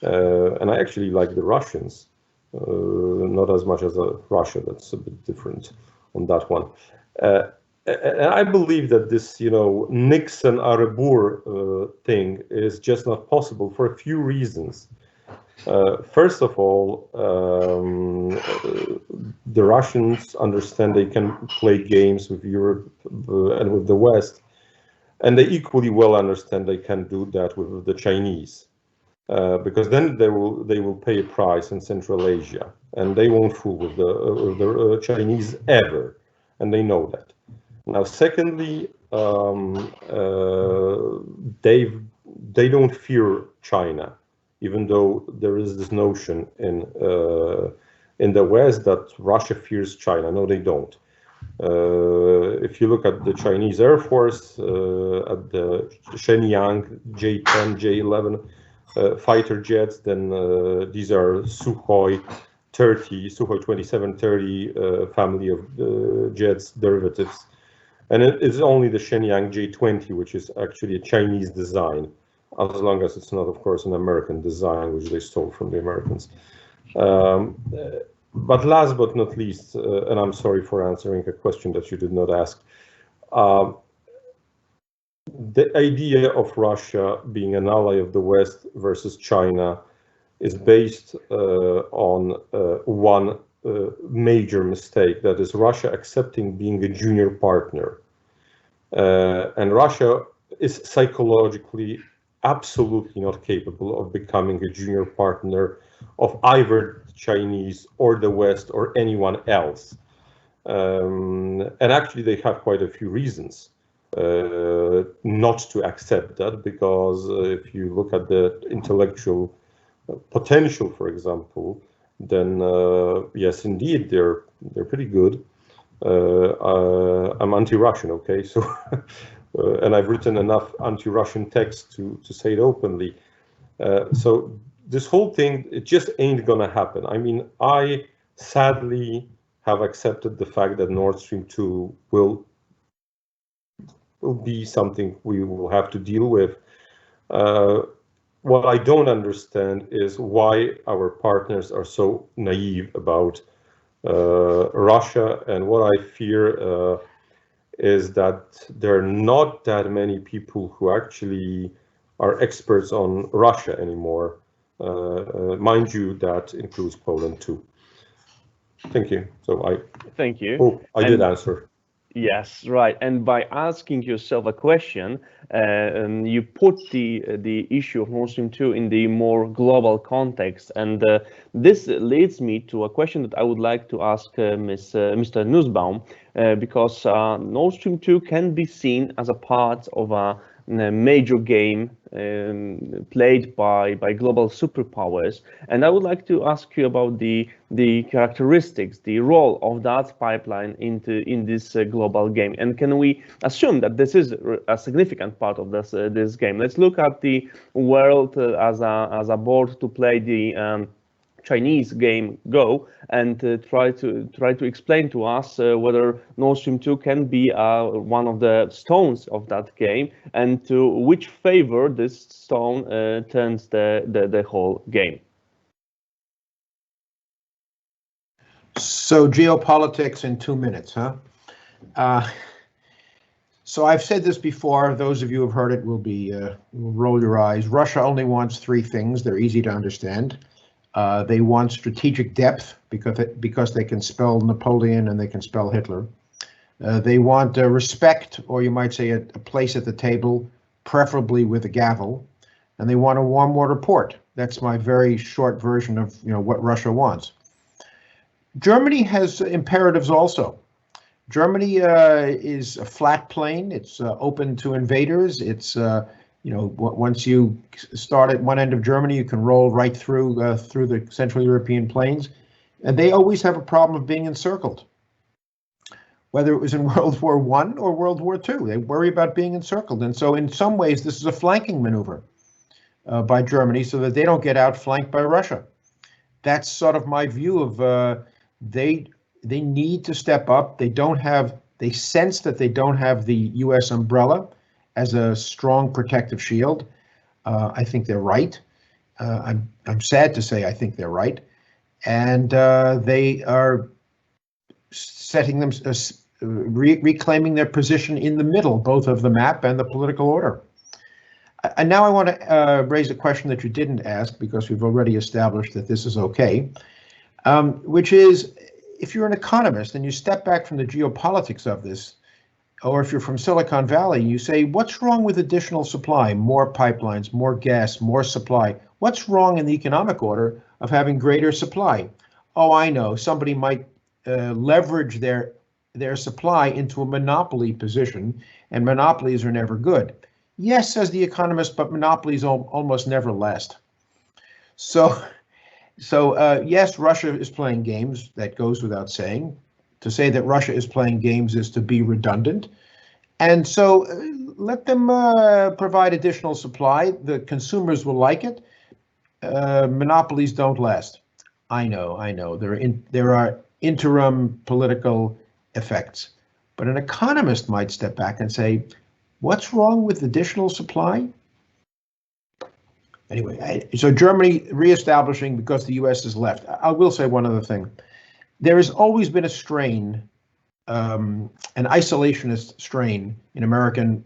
and I actually like the Russians, not as much as Russia. That's a bit different on that one. And I believe that this, Nixon Arabur thing is just not possible for a few reasons. First of all, the Russians understand they can play games with Europe and with the West, and they equally well understand they can do that with the Chinese, because then they will pay a price in Central Asia, and they won't fool with the Chinese ever, and they know that. Now, secondly, they don't fear China, even though there is this notion in the West that Russia fears China. No, they don't. If you look at the Chinese Air Force, at the Shenyang J-10, J-11 fighter jets, then these are Sukhoi 2730 family of jets derivatives. And it is only the Shenyang J-20, which is actually a Chinese design, as long as it's not, of course, an American design, which they stole from the Americans. But last but not least, and I'm sorry for answering a question that you did not ask, the idea of Russia being an ally of the West versus China is based on one major mistake, that is Russia accepting being a junior partner. And Russia is psychologically absolutely not capable of becoming a junior partner of either Chinese or the West or anyone else. And actually they have quite a few reasons not to accept that, because if you look at the intellectual potential, for example, then yes, indeed, they're pretty good. I'm anti-Russian, okay, so and I've written enough anti-Russian text to say it openly. So this whole thing, it just ain't gonna happen. I mean, I sadly have accepted the fact that Nord Stream 2 will be something we will have to deal with. What I don't understand is why our partners are so naive about Russia, and what I fear is that there are not that many people who actually are experts on Russia anymore. Mind you, that includes Poland too. Thank you. So thank you. Hope I did answer. Yes, right. And by asking yourself a question, you put the issue of Nord Stream 2 in the more global context. And this leads me to a question that I would like to ask Mr. Nussbaum, because Nord Stream 2 can be seen as a part of a major game played by global superpowers, and I would like to ask you about the characteristics, the role of that pipeline in this global game, and can we assume that this is a significant part of this game? Let's look at the world as a board to play the Chinese game Go, and try to explain to us whether Nord Stream 2 can be one of the stones of that game, and to which favor this stone turns the whole game. So geopolitics in 2 minutes, huh? So I've said this before. Those of you who have heard it will roll your eyes. Russia only wants 3 things. They're easy to understand. They want strategic depth because they can spell Napoleon and they can spell Hitler. They want respect, or you might say a place at the table, preferably with a gavel. And they want a warm water port. That's my very short version of what Russia wants. Germany has imperatives also. Germany is a flat plain. It's open to invaders. It's once you start at one end of Germany, you can roll right through the Central European plains, and they always have a problem of being encircled. Whether it was in World War I or World War II, they worry about being encircled, and so in some ways this is a flanking maneuver by Germany, so that they don't get outflanked by Russia. That's sort of my view of they need to step up. They don't have They sense that they don't have the U.S. umbrella as a strong protective shield. I think they're right. I'm sad to say I think they're right, and they are setting them reclaiming their position in the middle, both of the map and the political order. And now I want to raise a question that you didn't ask, because we've already established that this is okay, which is, if you're an economist and you step back from the geopolitics of this, or if you're from Silicon Valley, you say, what's wrong with additional supply, more pipelines, more gas, more supply? What's wrong in the economic order of having greater supply? Oh, I know, somebody might leverage their supply into a monopoly position, and monopolies are never good. Yes, says the economist, but monopolies almost never last. So yes, Russia is playing games. That goes without saying. To say that Russia is playing games is to be redundant. And so let them provide additional supply. The consumers will like it. Monopolies don't last. I know. There are interim political effects. But an economist might step back and say, what's wrong with additional supply? Anyway, so Germany reestablishing because the U.S. has left. I will say one other thing. There has always been a strain, an isolationist strain in American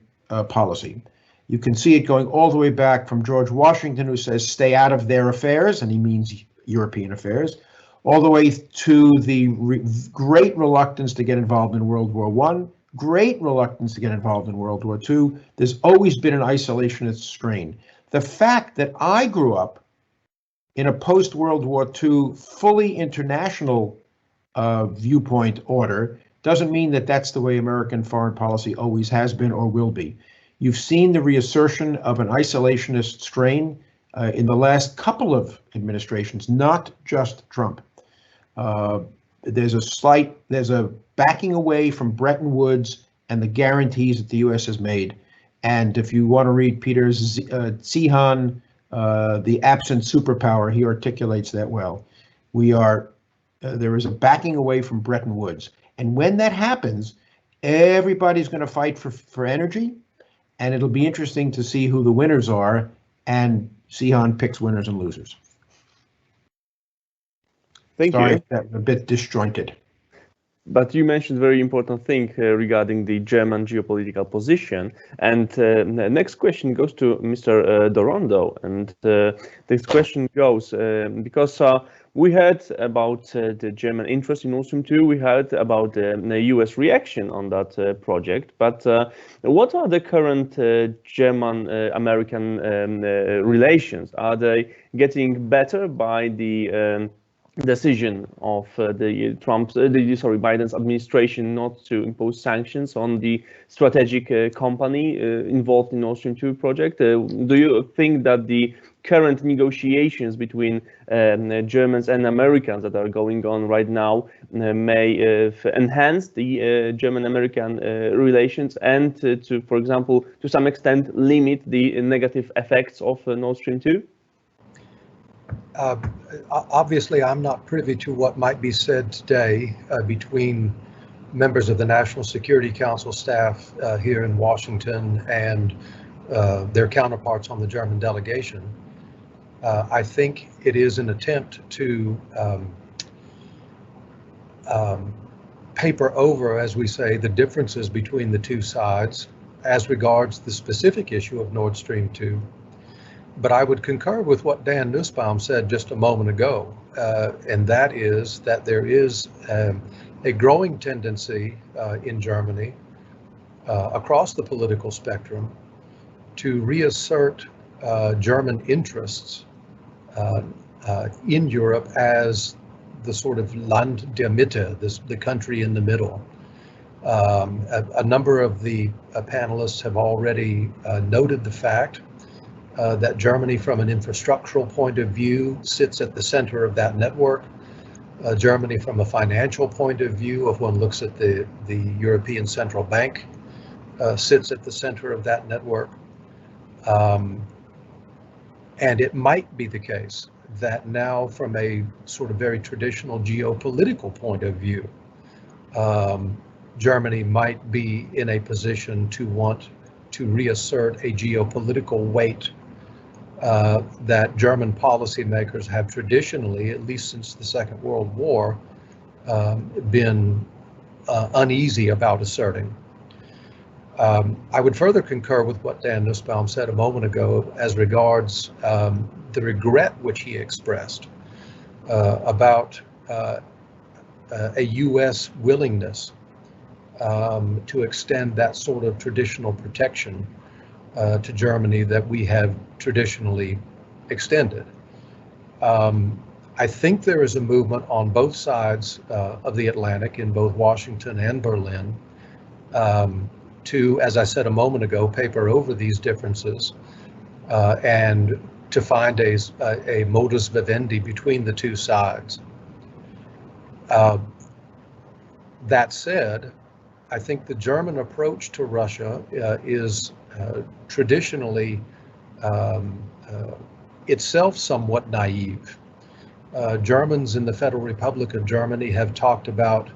policy. You can see it going all the way back from George Washington, who says, stay out of their affairs, and he means European affairs, all the way to the great reluctance to get involved in World War I, great reluctance to get involved in World War II. There's always been an isolationist strain. The fact that I grew up in a post-World War II fully international viewpoint order doesn't mean that that's the way American foreign policy always has been or will be. You've seen the reassertion of an isolationist strain in the last couple of administrations, not just Trump. There's a backing away from Bretton Woods and the guarantees that the U.S. has made. And if you want to read Peter Zihan, The Absent Superpower, he articulates that well. There is a backing away from Bretton Woods. And when that happens, everybody's going to fight for energy. And it'll be interesting to see who the winners are. And Zihan picks winners and losers. Thank you. Sorry, that was a bit disjointed. But you mentioned a very important thing regarding the German geopolitical position. And the next question goes to Mr. Dorondo. And this question goes, because we heard about the German interest in Nord Stream 2, we heard about the US reaction on that project. But what are the current German-American relations? Are they getting better by the decision of Biden's administration not to impose sanctions on the strategic company involved in Nord Stream 2 project? Do you think that the current negotiations between Germans and Americans that are going on right now may enhance the German-American relations and to, for example, to some extent limit the negative effects of Nord Stream 2? Obviously, I'm not privy to what might be said today between members of the National Security Council staff here in Washington and their counterparts on the German delegation. I think it is an attempt to paper over, as we say, the differences between the two sides as regards the specific issue of Nord Stream 2. But I would concur with what Dan Nussbaum said just a moment ago, and that is that there is a growing tendency in Germany across the political spectrum to reassert German interests in Europe as the sort of Land der Mitte, the country in the middle. A number of the panelists have already noted the fact that Germany, from an infrastructural point of view, sits at the center of that network. Germany, from a financial point of view, if one looks at the European Central Bank, sits at the center of that network. And it might be the case that now, from a sort of very traditional geopolitical point of view, Germany might be in a position to want to reassert a geopolitical weight that German policymakers have traditionally, at least since the Second World War, been uneasy about asserting. I would further concur with what Dan Nussbaum said a moment ago as regards the regret which he expressed about a U.S. willingness to extend that sort of traditional protection to Germany that we have traditionally extended. I think there is a movement on both sides of the Atlantic, in both Washington and Berlin, to, as I said a moment ago, paper over these differences and to find a modus vivendi between the two sides. That said, I think the German approach to Russia is traditionally itself somewhat naive. Germans in the Federal Republic of Germany have talked about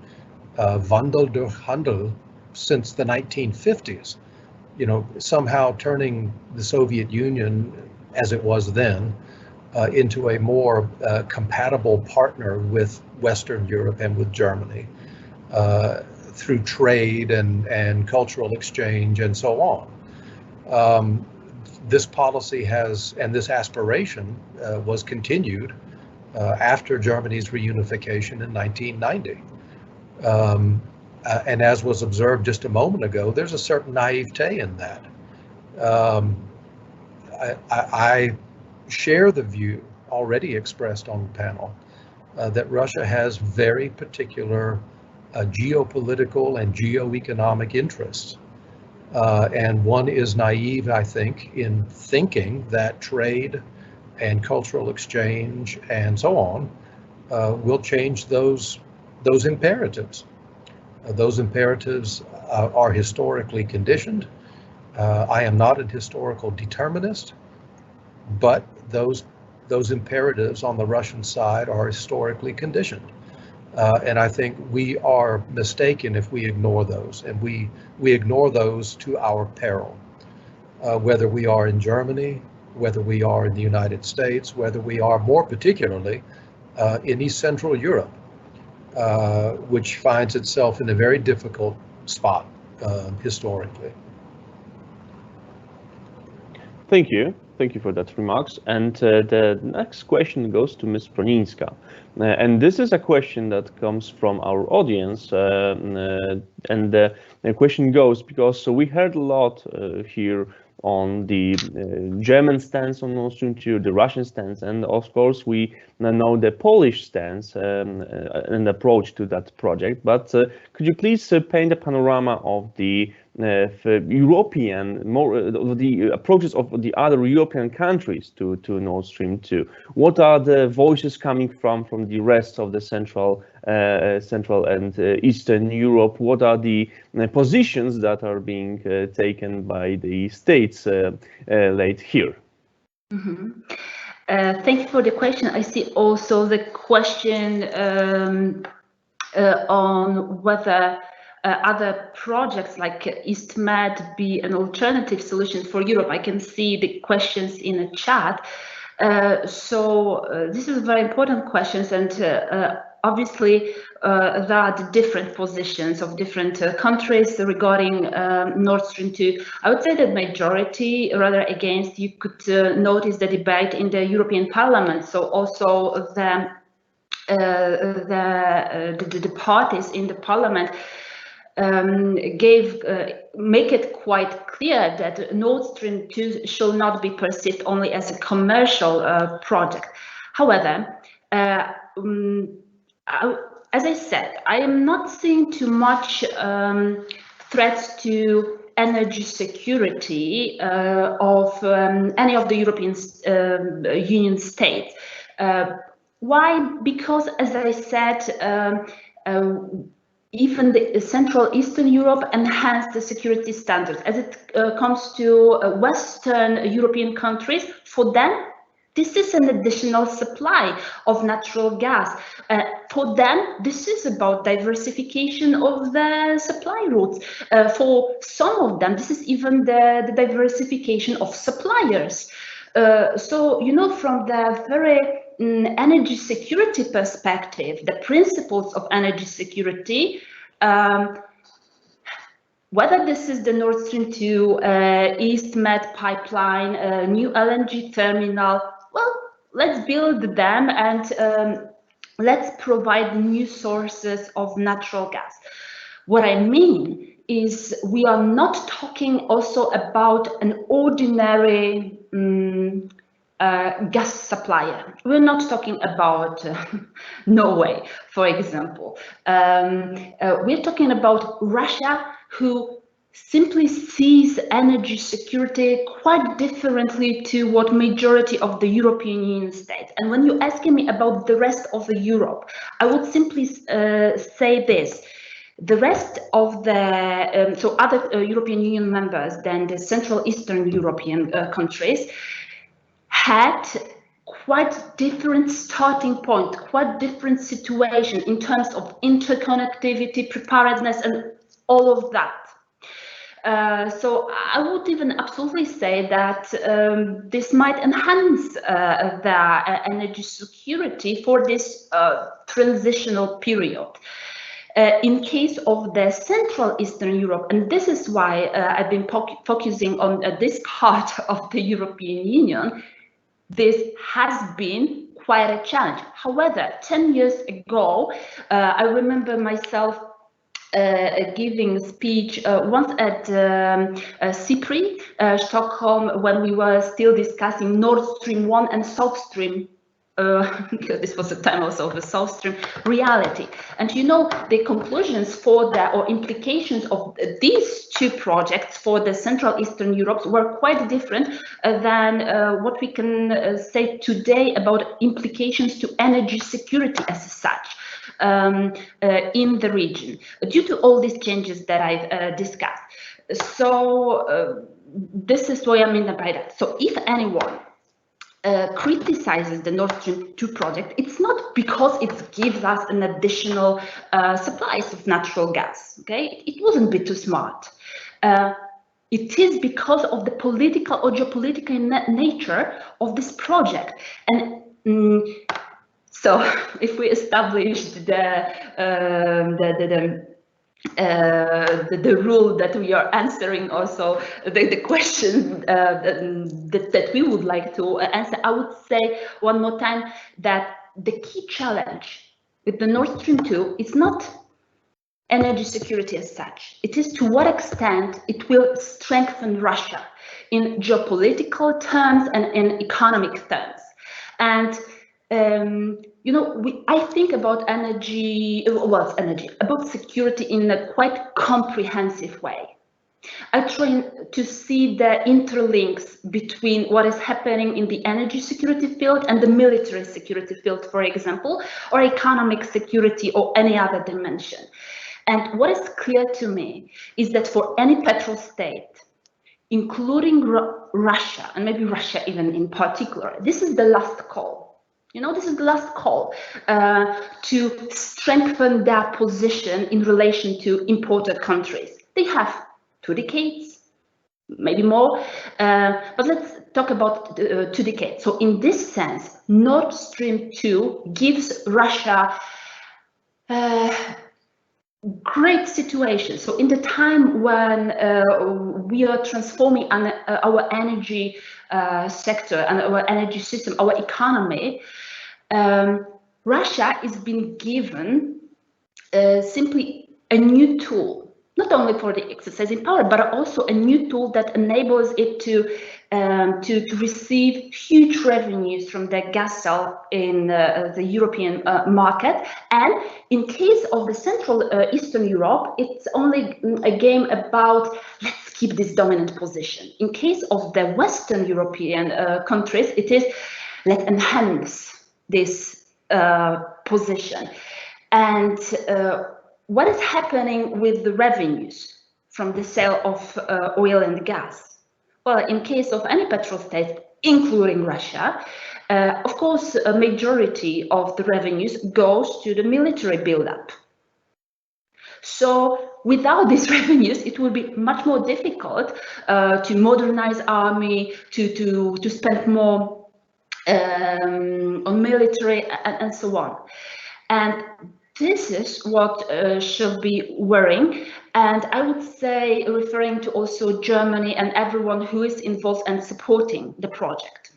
Wandel durch Handel since the 1950s, you know, somehow turning the Soviet Union, as it was then, into a more compatible partner with Western Europe and with Germany through trade and cultural exchange and so on. This policy has, and this aspiration was continued after Germany's reunification in 1990. And as was observed just a moment ago, there's a certain naivete in that. I share the view already expressed on the panel that Russia has very particular geopolitical and geoeconomic interests. And one is naive, I think, in thinking that trade and cultural exchange and so on will change those imperatives. Those imperatives are historically conditioned. I am not a historical determinist, but those imperatives on the Russian side are historically conditioned. And I think we are mistaken if we ignore those, and we ignore those to our peril, whether we are in Germany, whether we are in the United States, whether we are more particularly in East Central Europe, which finds itself in a very difficult spot historically. Thank you. Thank you for that remarks. And the next question goes to Ms. Proninska. And this is a question that comes from our audience. And the question goes, because we heard a lot here on the German stance on Nord Stream 2, the Russian stance, and of course we know the Polish stance and approach to that project. But could you please paint a panorama of the European, the approaches of the other European countries to Nord Stream 2? What are the voices coming from the rest of the Central and Eastern Europe? What are the positions that are being taken by the states laid here? Mm-hmm. Thank you for the question. I see also the question on whether other projects like EastMed be an alternative solution for Europe. I can see the questions in the chat. So this is very important questions, and obviously there are the different positions of different countries regarding Nord Stream 2. I would say that majority rather against. You could notice the debate in the European Parliament. So also the parties in the Parliament make it quite clear that Nord Stream 2 shall not be perceived only as a commercial project. However, as I said, I am not seeing too much threats to energy security of any of the European Union states. Why? Because, as I said, even the Central Eastern Europe enhanced the security standards. As it comes to Western European countries, for them, This is an additional supply of natural gas. For them, this is about diversification of the supply routes. For some of them, this is even the diversification of suppliers. So, you know, from the very energy security perspective, the principles of energy security, whether this is the Nord Stream 2, East Med pipeline, new LNG terminal, well, let's build them and let's provide new sources of natural gas. What I mean is we are not talking also about an ordinary gas supplier. We're not talking about Norway, for example. We're talking about Russia, who simply sees energy security quite differently to what majority of the European Union states. And when you're asking me about the rest of the Europe, I would simply say this. The rest of the, so other European Union members than the Central Eastern European countries had quite different starting point, quite different situation in terms of interconnectivity, preparedness, and all of that. So I would even absolutely say that this might enhance the energy security for this transitional period. In case of the Central Eastern Europe, and this is why I've been focusing on this part of the European Union, this has been quite a challenge. However, 10 years ago, I remember myself giving a speech once at CIPRI, Stockholm, when we were still discussing Nord Stream 1 and South Stream. This was the time also of the South Stream reality. And you know, the conclusions for the, or implications of these two projects for the Central Eastern Europe were quite different than what we can say today about implications to energy security as such. In the region, due to all these changes that I've discussed. So this is what I mean by that. So if anyone criticizes the Nord Stream 2 project, it's not because it gives us an additional supplies of natural gas. Okay, it wouldn't be too smart. It is because of the political or geopolitical nature of this project. And so, if we establish the rule that we are answering also the question that we would like to answer, I would say one more time that the key challenge with the Nord Stream 2 is not energy security as such. It is to what extent it will strengthen Russia in geopolitical terms and in economic terms. And you know, I think about energy, about security in a quite comprehensive way. I try to see the interlinks between what is happening in the energy security field and the military security field, for example, or economic security or any other dimension. And what is clear to me is that for any petrol state, including Russia, and maybe Russia even in particular, this is the last call. You know, this is the last call to strengthen their position in relation to importer countries. They have 2 decades, maybe more, but let's talk about 2 decades. So in this sense, Nord Stream 2 gives Russia great situation. So in the time when we are transforming our energy sector and our energy system, our economy, Russia is being given simply a new tool, not only for the exercising power, but also a new tool that enables it to receive huge revenues from the gas sale in the European market. And in case of the Central Eastern Europe, it's only a game about let's keep this dominant position. In case of the Western European countries, it is let's enhance this position. And what is happening with the revenues from the sale of oil and gas? Well, in case of any petrol state, including Russia. Of course, a majority of the revenues goes to the military buildup. So without these revenues, it will be much more difficult to modernize army, to spend more on military and so on. And this is what should be worrying. And I would say, referring to also Germany and everyone who is involved and supporting the project.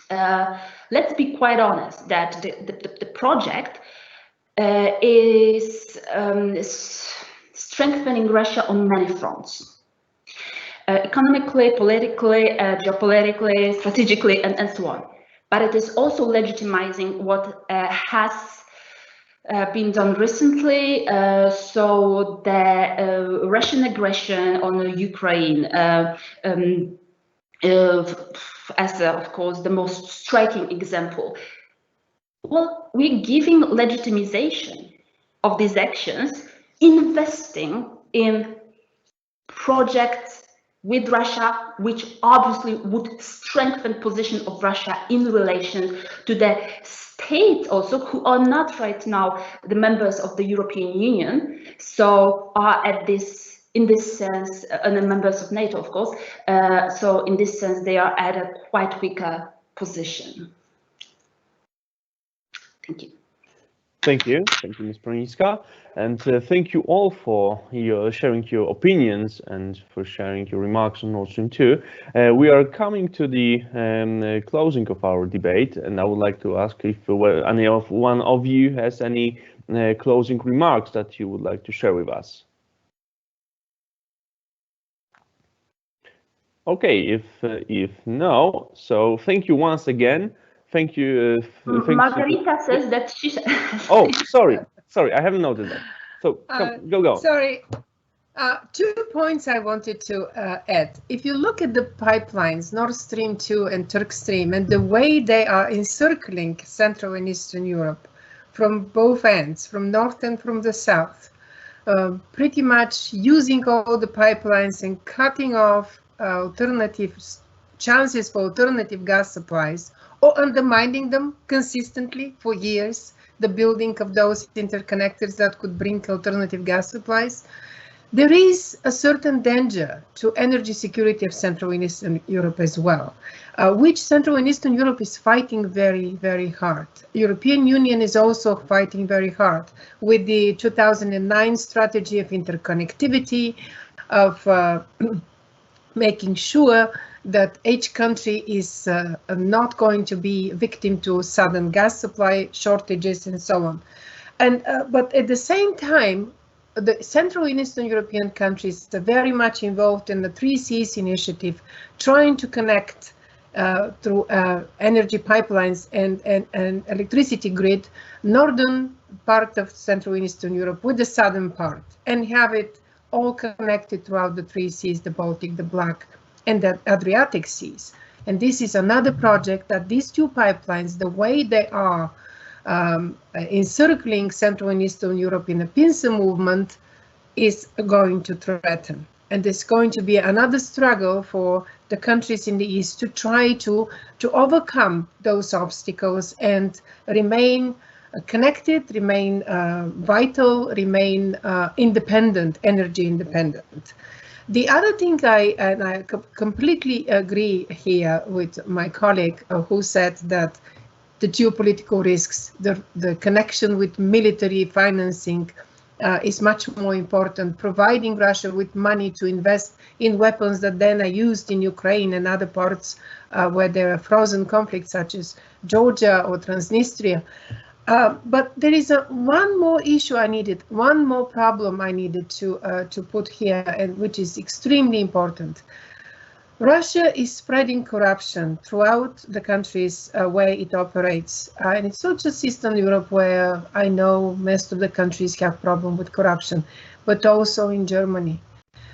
Let's be quite honest that the project is strengthening Russia on many fronts. Economically, politically, geopolitically, strategically, and so on. But it is also legitimizing what has been done recently. So the Russian aggression on Ukraine, as of course the most striking example. Well, we're giving legitimization of these actions, investing in projects with Russia, which obviously would strengthen position of Russia in relation to the states also who are not right now the members of the European Union, so are at this, in this sense, and the members of NATO, of course. So in this sense, they are at a quite weaker position. Thank you. Thank you, Ms. Broniska, and thank you all for sharing your opinions and for sharing your remarks on Nord Stream 2. We are coming to the closing of our debate, and I would like to ask if any one of you has any closing remarks that you would like to share with us. Okay, if no, so thank you once again. Thank you. Margarita says that she. Oh, sorry, I haven't noticed that. So go. Sorry, 2 points I wanted to add. If you look at the pipelines, Nord Stream 2 and Turk Stream, and the way they are encircling Central and Eastern Europe from both ends, from north and from the south, pretty much using all the pipelines and cutting off chances for alternative gas supplies, or undermining them consistently for years, the building of those interconnectors that could bring alternative gas supplies. There is a certain danger to energy security of Central and Eastern Europe as well, which Central and Eastern Europe is fighting very, very hard. European Union is also fighting very hard with the 2009 strategy of interconnectivity, of making sure that each country is not going to be victim to sudden gas supply shortages and so on. And but at the same time, the Central and Eastern European countries are very much involved in the 3 Seas initiative, trying to connect through energy pipelines and electricity grid, northern part of Central and Eastern Europe with the southern part, and have it all connected throughout the 3 Seas, the Baltic, the Black, and the Adriatic Seas. And this is another project that these 2 pipelines, the way they are encircling Central and Eastern Europe in the pincer movement, is going to threaten. And there's going to be another struggle for the countries in the East to try to overcome those obstacles and remain connected, remain vital, remain independent, energy independent. The other thing I completely agree here with my colleague who said that the geopolitical risks, the connection with military financing is much more important, providing Russia with money to invest in weapons that then are used in Ukraine and other parts where there are frozen conflicts such as Georgia or Transnistria. But there is one more issue one more problem I needed to put here, and which is extremely important. Russia is spreading corruption throughout the countries where it operates. And it's not just Eastern Europe, where I know most of the countries have problem with corruption, but also in Germany.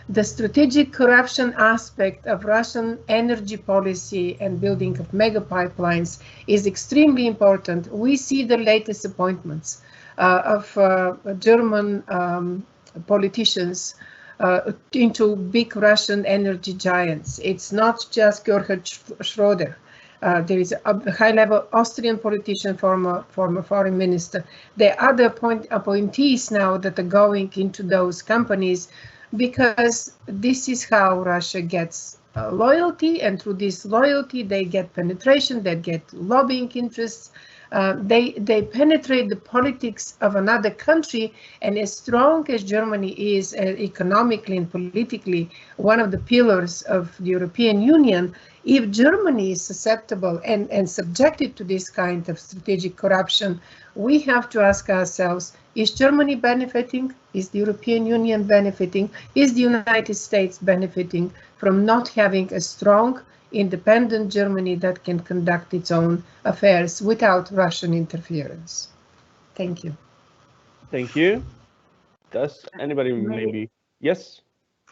The strategic corruption aspect of Russian energy policy and building of mega pipelines is extremely important. We see the latest appointments of German politicians into big Russian energy giants. It's not just Gerhard Schroeder. There is a high-level Austrian politician, former foreign minister. There are other appointees now that are going into those companies, because this is how Russia gets loyalty, and through this loyalty they get penetration, they get lobbying interests. They penetrate the politics of another country, and as strong as Germany is economically and politically one of the pillars of the European Union, if Germany is susceptible and subjected to this kind of strategic corruption, we have to ask ourselves, is Germany benefiting? Is the European Union benefiting? Is the United States benefiting from not having a strong, independent Germany that can conduct its own affairs without Russian interference? Thank you. Thank you. Does anybody maybe? Yes?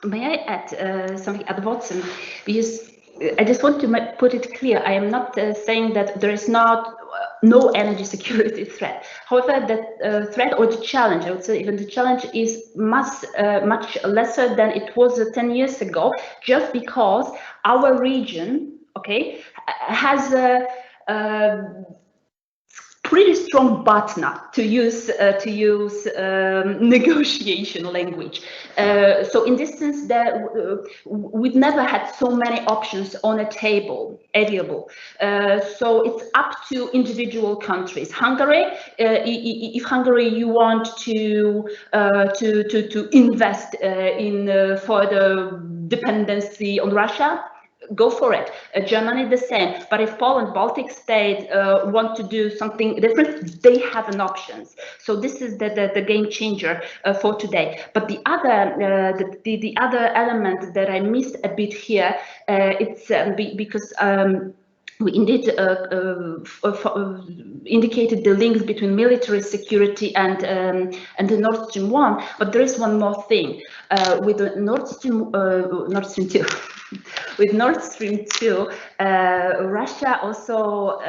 May I add something at Watson? Because I just want to put it clear. I am not saying that there is no energy security threat. However, the threat or the challenge, I would say even the challenge, is much lesser than it was 10 years ago, just because our region, okay, has a pretty strong partner, to use negotiation language. So in this sense, we've never had so many options on a table available. So it's up to individual countries. Hungary, if Hungary you want to invest in further dependency on Russia, go for it. Germany the same. But if Poland, Baltic states want to do something different, they have an option. So this is the game changer for today. But the other element that I missed a bit here, it's because we indeed indicated the links between military security and the Nord Stream 1, but there is one more thing. With the Nord Stream 2, with Nord Stream 2, Russia also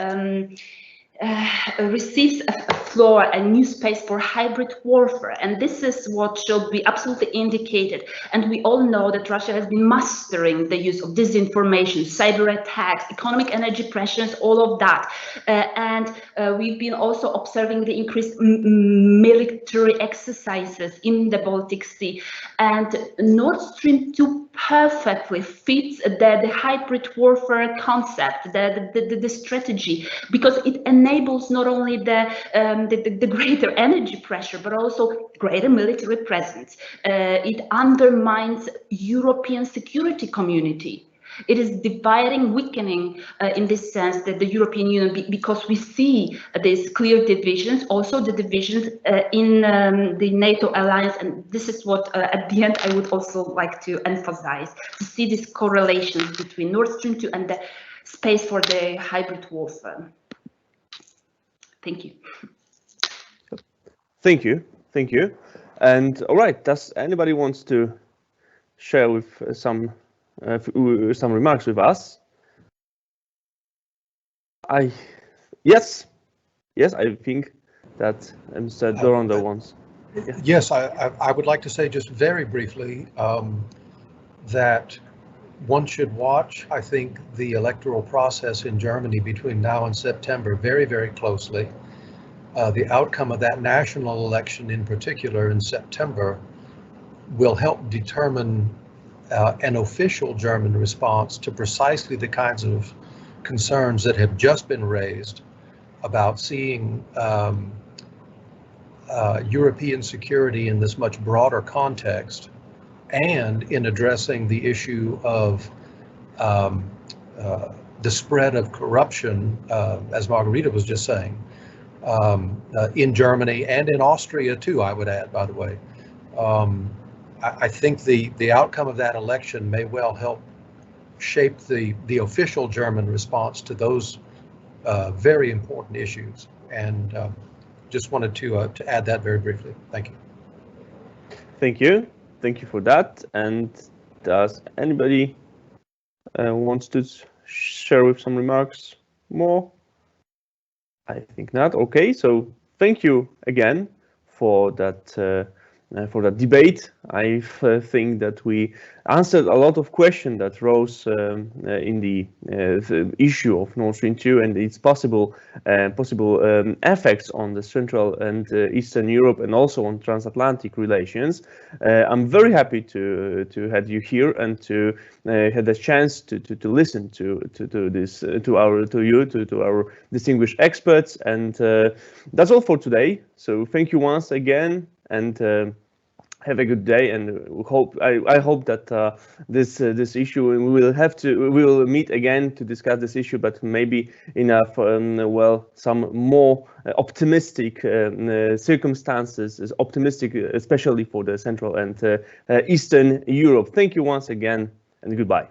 receives a floor, a new space for hybrid warfare, and this is what should be absolutely indicated. And we all know that Russia has been mastering the use of disinformation, cyber attacks, economic energy pressures, all of that. And we've been also observing the increased military exercises in the Baltic Sea. And Nord Stream 2 perfectly fits the hybrid warfare concept, the strategy, because it enables not only the greater energy pressure, but also greater military presence. It undermines European security community. It is dividing, weakening in this sense that the European Union, because we see these clear divisions, also the divisions in the NATO alliance, and this is what at the end I would also like to emphasize, to see these correlations between Nord Stream 2 and the space for the hybrid warfare. Thank you. Thank you. Thank you. And all right, does anybody wants to share with some remarks with us? Yes, I think that Mr. Dorando wants. Yeah. Yes, I would like to say just very briefly that one should watch, I think, the electoral process in Germany between now and September very, very closely. The outcome of that national election in particular in September will help determine an official German response to precisely the kinds of concerns that have just been raised about seeing European security in this much broader context, and in addressing the issue of the spread of corruption, as Margarita was just saying, in Germany and in Austria too, I would add, by the way. I think the outcome of that election may well help shape the official German response to those very important issues. And just wanted to add that very briefly. Thank you. Thank you. Thank you for that. And does anybody wants to share with some remarks more? I think not. Okay, so thank you again for that that debate. I think that we answered a lot of questions that rose in the issue of Nord Stream 2 and its possible effects on the Central and Eastern Europe and also on transatlantic relations. I'm very happy to have you here and to have the chance to listen to our distinguished experts. And that's all for today. So thank you once again, and have a good day. And I hope that this issue, we will meet again to discuss this issue, but maybe in some more optimistic circumstances, optimistic especially for the Central and Eastern Europe. Thank you once again, and goodbye.